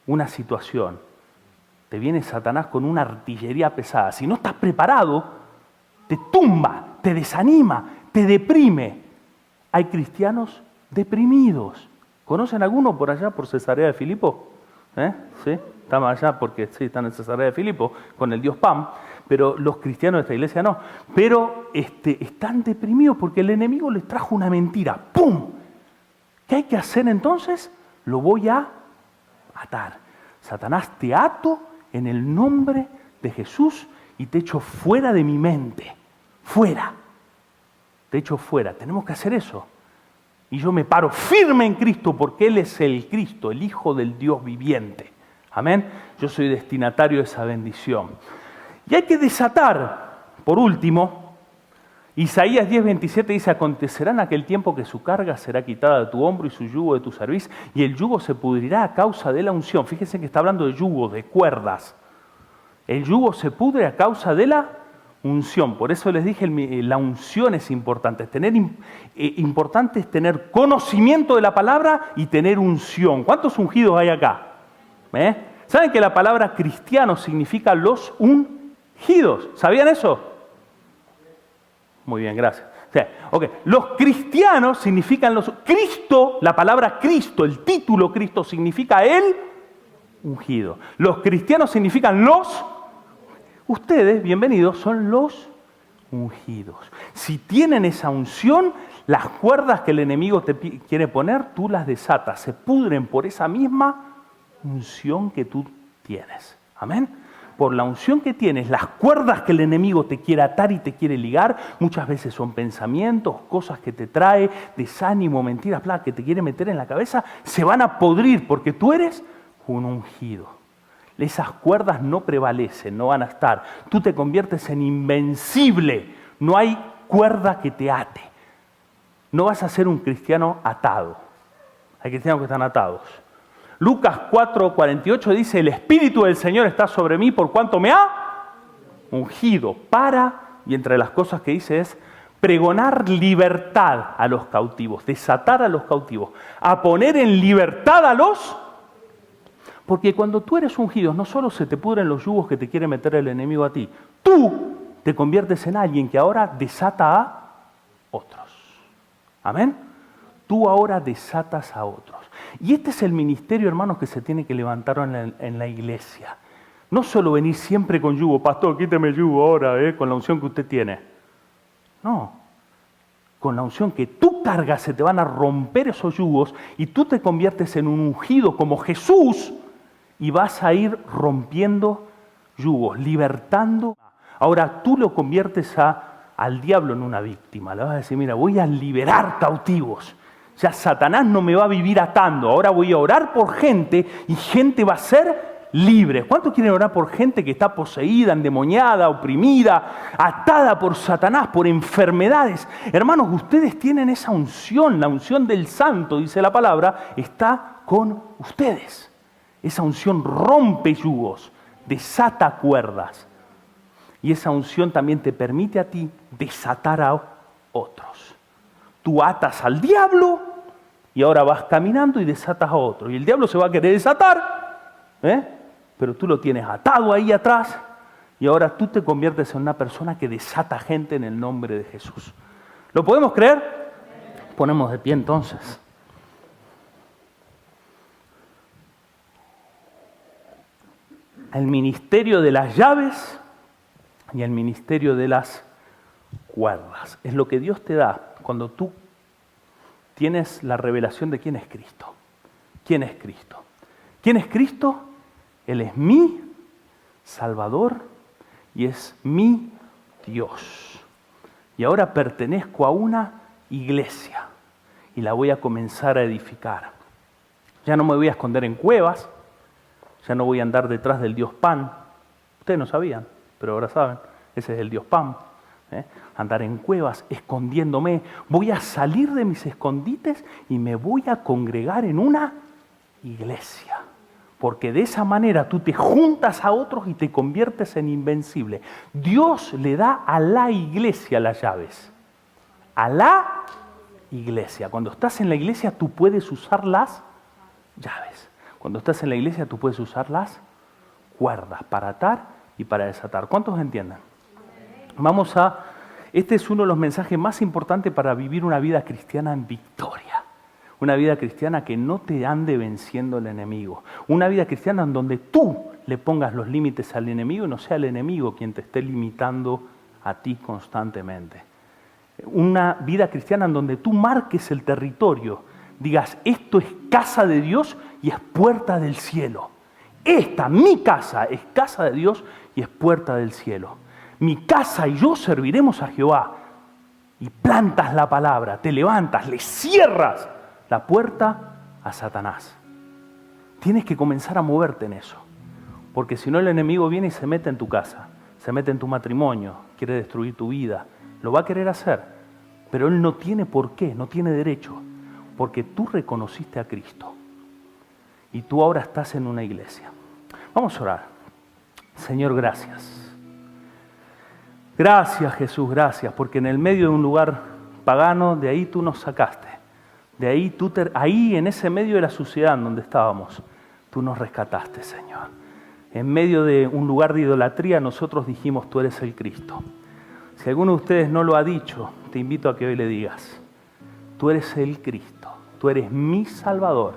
Speaker 1: una situación. Te viene Satanás con una artillería pesada. Si no estás preparado, te tumba, te desanima, te deprime. Hay cristianos deprimidos. ¿Conocen alguno por allá, por Cesarea de Filipo? ¿Sí? Están allá porque sí, están en Cesarea de Filipo con el dios Pam, pero los cristianos de esta iglesia no. Pero están deprimidos porque el enemigo les trajo una mentira. ¡Pum! ¿Qué hay que hacer entonces? Lo voy a atar. Satanás, te ato en el nombre de Jesús y te echo fuera de mi mente. Fuera. Te echo fuera. Tenemos que hacer eso. Y yo me paro firme en Cristo porque Él es el Cristo, el Hijo del Dios viviente. Amén. Yo soy destinatario de esa bendición. Y hay que desatar, por último, Isaías 10:27 dice, acontecerá en aquel tiempo que su carga será quitada de tu hombro y su yugo de tu cerviz, y el yugo se pudrirá a causa de la unción. Fíjense que está hablando de yugo, de cuerdas. El yugo se pudre a causa de la unción. Por eso les dije, la unción es importante. Importante es tener conocimiento de la palabra y tener unción. ¿Cuántos ungidos hay acá? ¿Saben que la palabra cristiano significa los ungidos? ¿Sabían eso? Muy bien, gracias. O sea, okay. Los cristianos significan los... Cristo, la palabra Cristo, el título Cristo significa el ungido. Los cristianos significan los... Ustedes, bienvenidos, son los ungidos. Si tienen esa unción, las cuerdas que el enemigo te quiere poner, tú las desatas. Se pudren por esa misma unción que tú tienes. Amén. Por la unción que tienes, las cuerdas que el enemigo te quiere atar y te quiere ligar, muchas veces son pensamientos, cosas que te trae, desánimo, mentiras, que te quiere meter en la cabeza, se van a podrir porque tú eres un ungido. Esas cuerdas no prevalecen, no van a estar. Tú te conviertes en invencible. No hay cuerda que te ate. No vas a ser un cristiano atado. Hay cristianos que están atados. Lucas 4:48 dice, el Espíritu del Señor está sobre mí por cuanto me ha ungido para, y entre las cosas que dice es, pregonar libertad a los cautivos, desatar a los cautivos, a poner en libertad a los... Porque cuando tú eres ungido, no solo se te pudren los yugos que te quiere meter el enemigo a ti, tú te conviertes en alguien que ahora desata a otros. Amén. Tú ahora desatas a otros. Y este es el ministerio, hermanos, que se tiene que levantar en la iglesia. No solo venir siempre con yugo, pastor, quíteme el yugo ahora, con la unción que usted tiene. No. Con la unción que tú cargas se te van a romper esos yugos y tú te conviertes en un ungido como Jesús y vas a ir rompiendo yugos, libertando. Ahora tú lo conviertes al diablo en una víctima. Le vas a decir, mira, voy a liberar cautivos. Ya Satanás no me va a vivir atando. Ahora voy a orar por gente y gente va a ser libre. ¿Cuántos quieren orar por gente que está poseída, endemoniada, oprimida, atada por Satanás, por enfermedades? Hermanos, ustedes tienen esa unción, la unción del santo, dice la palabra, está con ustedes. Esa unción rompe yugos, desata cuerdas. Y esa unción también te permite a ti desatar a otros. Tú atas al diablo y ahora vas caminando y desatas a otro. Y el diablo se va a querer desatar, pero tú lo tienes atado ahí atrás y ahora tú te conviertes en una persona que desata gente en el nombre de Jesús. ¿Lo podemos creer? Ponemos de pie entonces. El ministerio de las llaves y el ministerio de las cuerdas. Es lo que Dios te da cuando tú tienes la revelación de quién es Cristo. ¿Quién es Cristo? ¿Quién es Cristo? Él es mi Salvador y es mi Dios. Y ahora pertenezco a una iglesia y la voy a comenzar a edificar. Ya no me voy a esconder en cuevas, ya no voy a andar detrás del Dios Pan. Ustedes no sabían, pero ahora saben, ese es el Dios Pan. Andar en cuevas, escondiéndome. Voy a salir de mis escondites y me voy a congregar en una iglesia. Porque de esa manera tú te juntas a otros y te conviertes en invencible. Dios le da a la iglesia las llaves. A la iglesia. Cuando estás en la iglesia tú puedes usar las llaves. Cuando estás en la iglesia tú puedes usar las cuerdas para atar y para desatar. ¿Cuántos entienden? Este es uno de los mensajes más importantes para vivir una vida cristiana en victoria. Una vida cristiana que no te ande venciendo el enemigo. Una vida cristiana en donde tú le pongas los límites al enemigo y no sea el enemigo quien te esté limitando a ti constantemente. Una vida cristiana en donde tú marques el territorio. Digas, esto es casa de Dios y es puerta del cielo. Mi casa, es casa de Dios y es puerta del cielo. Mi casa y yo serviremos a Jehová. Y plantas la palabra, te levantas, le cierras la puerta a Satanás. Tienes que comenzar a moverte en eso. Porque si no el enemigo viene y se mete en tu casa, se mete en tu matrimonio, quiere destruir tu vida. Lo va a querer hacer, pero él no tiene por qué, no tiene derecho. Porque tú reconociste a Cristo. Y tú ahora estás en una iglesia. Vamos a orar. Señor, gracias. Gracias, Jesús, gracias, porque en el medio de un lugar pagano, de ahí tú nos sacaste. De ahí ahí en ese medio de la suciedad en donde estábamos, tú nos rescataste, Señor. En medio de un lugar de idolatría, nosotros dijimos, tú eres el Cristo. Si alguno de ustedes no lo ha dicho, te te invito a que hoy le digas, tú eres el Cristo, tú eres mi Salvador.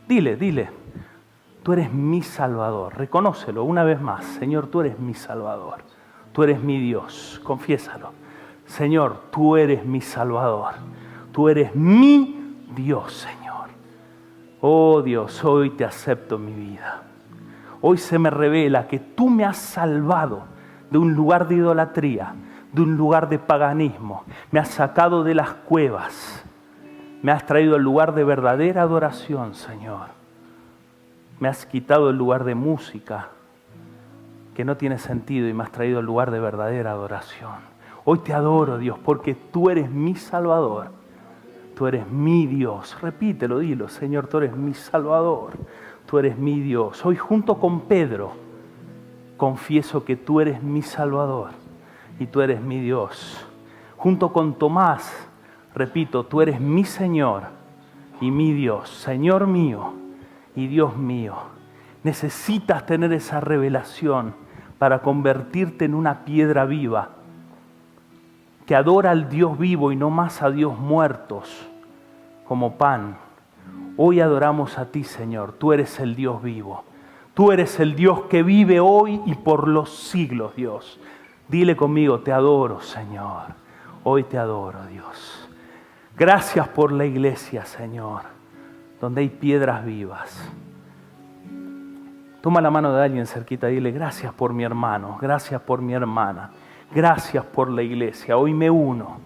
Speaker 1: Dile, tú eres mi Salvador. Reconócelo una vez más. Señor, tú eres mi Salvador. Tú eres mi Dios. Confiésalo. Señor, tú eres mi Salvador. Tú eres mi Dios, Señor. Oh Dios, hoy te acepto en mi vida. Hoy se me revela que tú me has salvado de un lugar de idolatría, de un lugar de paganismo. Me has sacado de las cuevas. Me has traído al lugar de verdadera adoración, Señor. Me has quitado el lugar de música que no tiene sentido y me has traído al lugar de verdadera adoración. Hoy te adoro, Dios, porque tú eres mi Salvador. Tú eres mi Dios. Repítelo, dilo, Señor, tú eres mi Salvador. Tú eres mi Dios. Hoy junto con Pedro confieso que tú eres mi Salvador y tú eres mi Dios. Junto con Tomás, repito, tú eres mi Señor y mi Dios, Señor mío y Dios mío. Necesitas tener esa revelación para convertirte en una piedra viva que adora al Dios vivo y no más a Dios muertos como pan. Hoy adoramos a ti, Señor. Tú eres el Dios vivo. Tú eres el Dios que vive hoy y por los siglos, Dios. Dile conmigo, te adoro, Señor. Hoy te adoro, Dios. Gracias por la iglesia, Señor, donde hay piedras vivas. Toma la mano de alguien cerquita y dile, gracias por mi hermano, gracias por mi hermana, gracias por la iglesia. Hoy me uno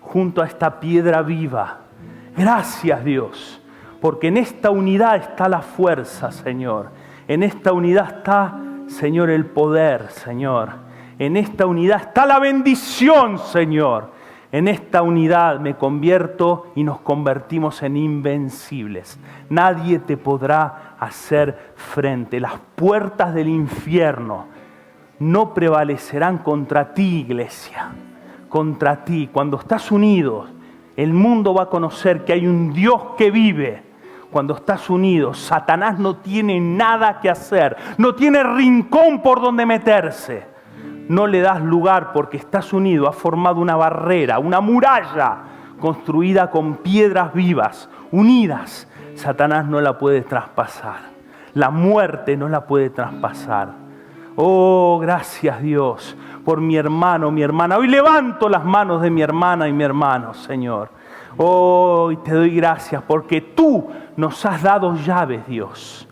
Speaker 1: junto a esta piedra viva. Gracias, Dios, porque en esta unidad está la fuerza, Señor. En esta unidad está, Señor, el poder, Señor. En esta unidad está la bendición, Señor. En esta unidad me convierto y nos convertimos en invencibles. Nadie te podrá hacer frente. Las puertas del infierno no prevalecerán contra ti, iglesia. Contra ti. Cuando estás unidos, el mundo va a conocer que hay un Dios que vive. Cuando estás unidos, Satanás no tiene nada que hacer. No tiene rincón por donde meterse. No le das lugar porque estás unido. Has formado una barrera, una muralla construida con piedras vivas, unidas. Satanás no la puede traspasar. La muerte no la puede traspasar. Oh, gracias, Dios, por mi hermano, mi hermana. Hoy levanto las manos de mi hermana y mi hermano, Señor. Hoy te doy gracias porque tú nos has dado llaves, Dios.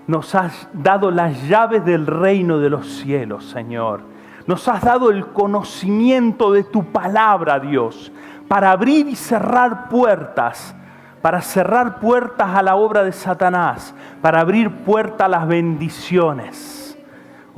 Speaker 1: Nos has dado las llaves del reino de los cielos, Señor. Nos has dado el conocimiento de tu palabra, Dios, para abrir y cerrar puertas, para cerrar puertas a la obra de Satanás, para abrir puertas a las bendiciones.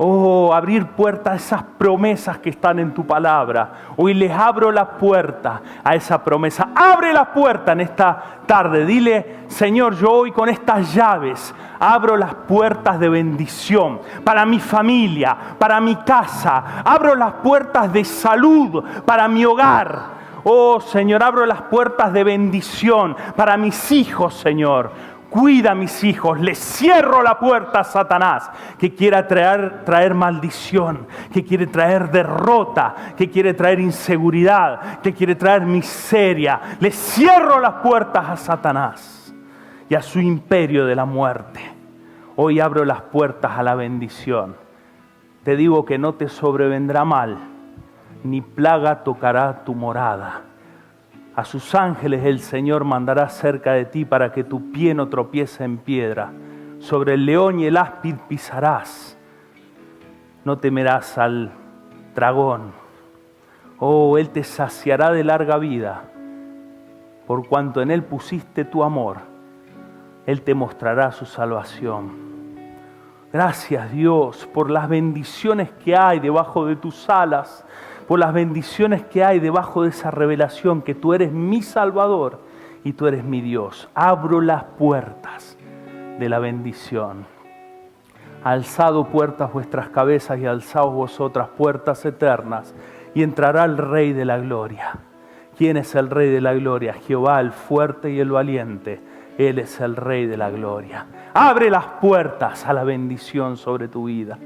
Speaker 1: Oh, abrir puertas a esas promesas que están en tu palabra. Hoy les abro la puerta a esa promesa. Abre la puerta en esta tarde. Dile, Señor, yo hoy con estas llaves abro las puertas de bendición para mi familia, para mi casa. Abro las puertas de salud para mi hogar. Oh, Señor, abro las puertas de bendición para mis hijos, Señor. Cuida a mis hijos, les cierro la puerta a Satanás que quiera traer maldición, que quiere traer derrota, que quiere traer inseguridad, que quiere traer miseria. Les cierro las puertas a Satanás y a su imperio de la muerte. Hoy abro las puertas a la bendición. Te digo que no te sobrevendrá mal, ni plaga tocará tu morada. A sus ángeles el Señor mandará cerca de ti para que tu pie no tropiece en piedra. Sobre el león y el áspid pisarás. No temerás al dragón. Oh, Él te saciará de larga vida. Por cuanto en Él pusiste tu amor, Él te mostrará su salvación. Gracias, Dios, por las bendiciones que hay debajo de tus alas. Por las bendiciones que hay debajo de esa revelación que tú eres mi Salvador y tú eres mi Dios. Abro las puertas de la bendición. Alzado puertas vuestras cabezas y alzaos vosotras puertas eternas y entrará el Rey de la Gloria. ¿Quién es el Rey de la Gloria? Jehová, el fuerte y el valiente. Él es el Rey de la Gloria. Abre las puertas a la bendición sobre tu vida.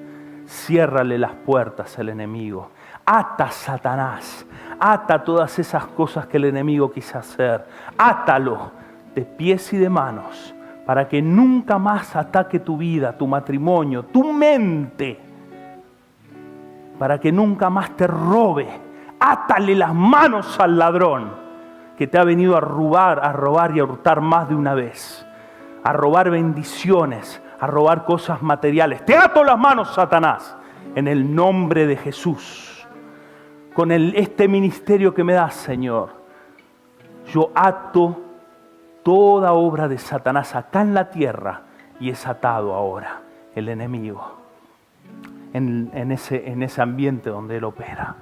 Speaker 1: Ciérrale las puertas al enemigo. Ata, Satanás. Ata todas esas cosas que el enemigo quiso hacer. Átalo de pies y de manos para que nunca más ataque tu vida, tu matrimonio, tu mente. Para que nunca más te robe. Átale las manos al ladrón que te ha venido a robar y a hurtar más de una vez. A robar bendiciones, a robar cosas materiales. Te ato las manos, Satanás, en el nombre de Jesús. Con este ministerio que me das, Señor, yo ato toda obra de Satanás acá en la tierra y es atado ahora el enemigo en ese ambiente donde él opera.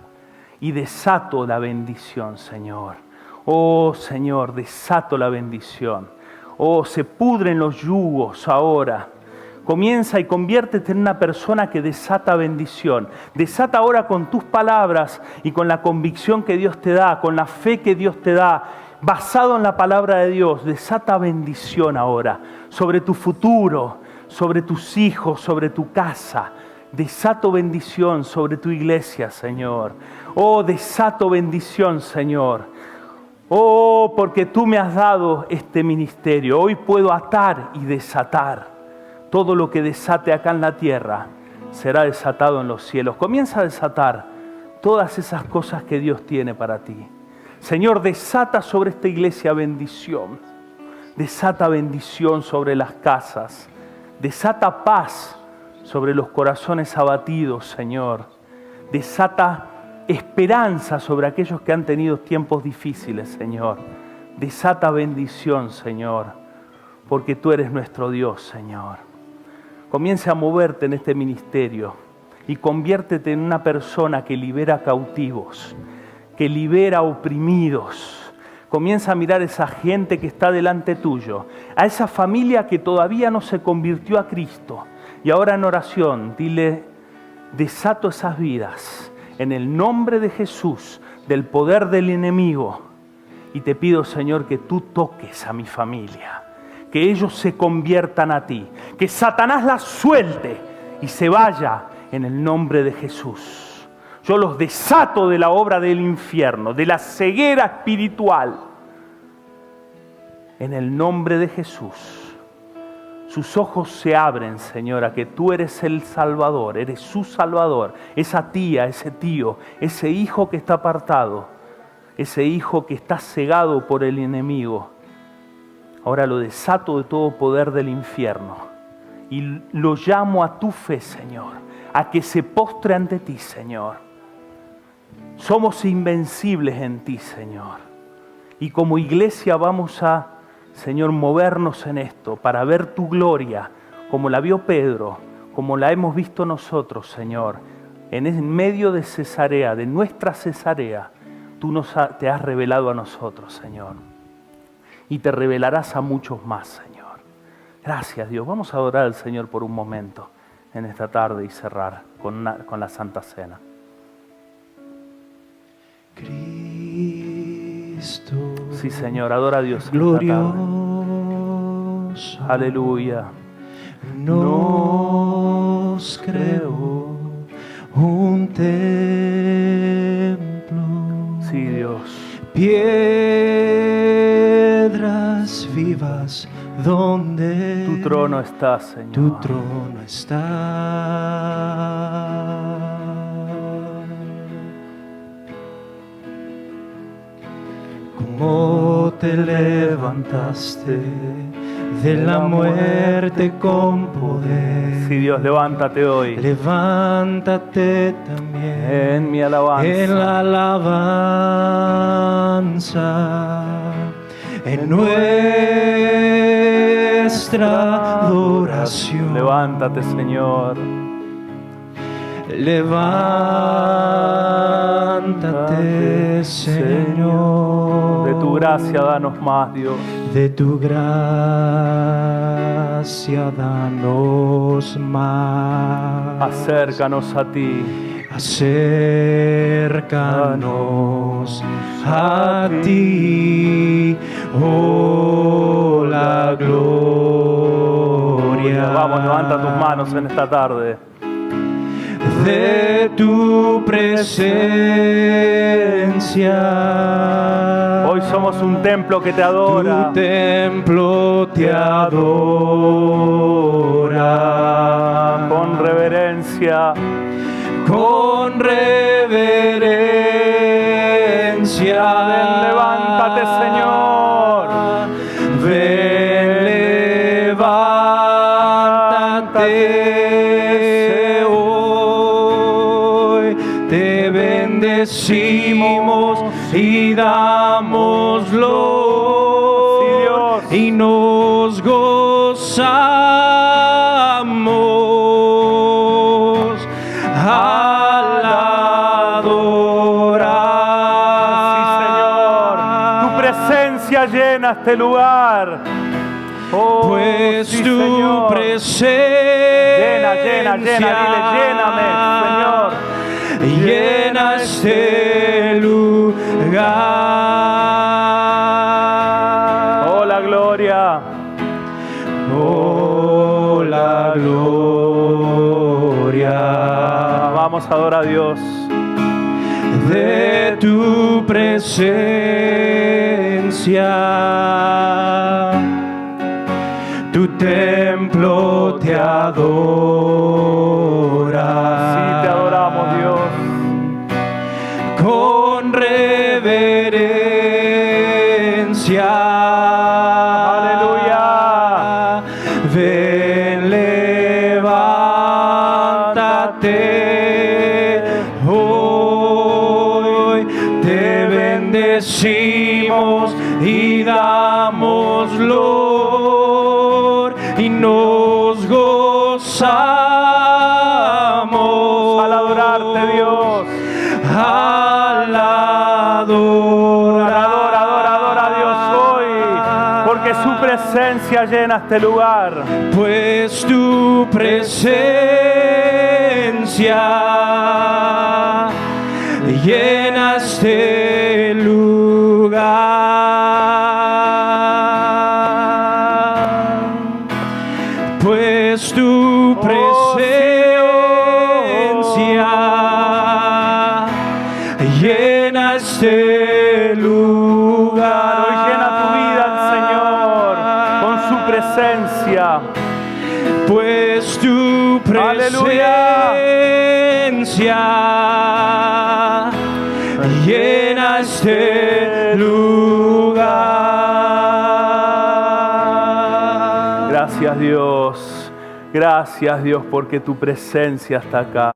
Speaker 1: Y desato la bendición, Señor. Oh, Señor, desato la bendición. Oh, se pudren los yugos ahora. Comienza y conviértete en una persona que desata bendición. Desata ahora con tus palabras y con la convicción que Dios te da, con la fe que Dios te da, basado en la palabra de Dios. Desata bendición ahora sobre tu futuro, sobre tus hijos, sobre tu casa. Desato bendición sobre tu iglesia, Señor. Oh, desato bendición, Señor. Oh, porque tú me has dado este ministerio. Hoy puedo atar y desatar. Todo lo que desate acá en la tierra será desatado en los cielos. Comienza a desatar todas esas cosas que Dios tiene para ti. Señor, desata sobre esta iglesia bendición. Desata bendición sobre las casas. Desata paz sobre los corazones abatidos, Señor. Desata esperanza sobre aquellos que han tenido tiempos difíciles, Señor. Desata bendición, Señor, porque tú eres nuestro Dios, Señor. Comienza a moverte en este ministerio y conviértete en una persona que libera cautivos, que libera oprimidos. Comienza a mirar a esa gente que está delante tuyo, a esa familia que todavía no se convirtió a Cristo. Y ahora en oración, dile, desato esas vidas en el nombre de Jesús, del poder del enemigo. Y te pido, Señor, que tú toques a mi familia, que ellos se conviertan a ti, que Satanás las suelte y se vaya en el nombre de Jesús. Yo los desato de la obra del infierno, de la ceguera espiritual, en el nombre de Jesús. Sus ojos se abren, Señora, que tú eres el Salvador, eres su Salvador. Esa tía, ese tío, ese hijo que está apartado, ese hijo que está cegado por el enemigo. Ahora lo desato de todo poder del infierno y lo llamo a tu fe, Señor, a que se postre ante ti, Señor. Somos invencibles en ti, Señor. Y como iglesia vamos a, Señor, movernos en esto para ver tu gloria, como la vio Pedro, como la hemos visto nosotros, Señor. En medio de Cesarea, de nuestra Cesarea, tú te has revelado a nosotros, Señor. Y te revelarás a muchos más, Señor. Gracias, Dios. Vamos a adorar al Señor por un momento en esta tarde y cerrar con la Santa Cena.
Speaker 11: Cristo,
Speaker 1: sí, Señor, adora a Dios.
Speaker 11: Glorioso,
Speaker 1: aleluya.
Speaker 11: Nos creó un templo.
Speaker 1: Sí, Dios.
Speaker 11: Piedras vivas donde
Speaker 1: tu trono está, Señor.
Speaker 11: Tu trono está. Cómo te levantaste de la muerte con poder.
Speaker 1: Sí, Dios, levántate hoy.
Speaker 11: Levántate también
Speaker 1: en mi alabanza.
Speaker 11: En la alabanza. En nuestra adoración.
Speaker 1: Levántate, Señor.
Speaker 11: Levántate, Señor.
Speaker 1: De tu gracia danos más, Dios.
Speaker 11: De tu gracia danos más.
Speaker 1: Acércanos a ti.
Speaker 11: Acércanos a ti, oh la gloria.
Speaker 1: Vamos, levanta tus manos en esta tarde.
Speaker 11: de tu presencia.
Speaker 1: Hoy somos un templo que te adora.
Speaker 11: Tu templo te adora.
Speaker 1: Con reverencia.
Speaker 11: Con reverencia.
Speaker 1: Ven, levántate, Señor.
Speaker 11: Ven, levántate hoy. Te bendecimos y damos gloria y nos gozamos al adorar.
Speaker 1: Sí, Señor. Tu presencia llena este lugar. Oh,
Speaker 11: Pues
Speaker 1: sí,
Speaker 11: tu
Speaker 1: Señor.
Speaker 11: presencia
Speaker 1: Llena, dile, lléname, Señor.
Speaker 11: llena este lugar.
Speaker 1: Oh, la gloria.
Speaker 11: Oh, la gloria.
Speaker 1: Vamos a adorar a Dios.
Speaker 11: De tu presencia, tu templo te adora.
Speaker 1: Sí, te adoramos, Dios.
Speaker 11: Con reverencia.
Speaker 1: Aleluya.
Speaker 11: Ven, levántate hoy. Te bendecimos y damos gloria y nos gozamos
Speaker 1: Al adorarte, Dios.
Speaker 11: al adorar.
Speaker 1: Adora a Dios hoy, porque su presencia llena este lugar.
Speaker 11: Pues tu presencia llena este lugar. Pues tu presencia llena este lugar.
Speaker 1: Hoy llena tu vida el Señor con su presencia.
Speaker 11: Pues tu presencia llena este lugar.
Speaker 1: Gracias, Dios. Gracias, Dios, porque tu presencia está acá.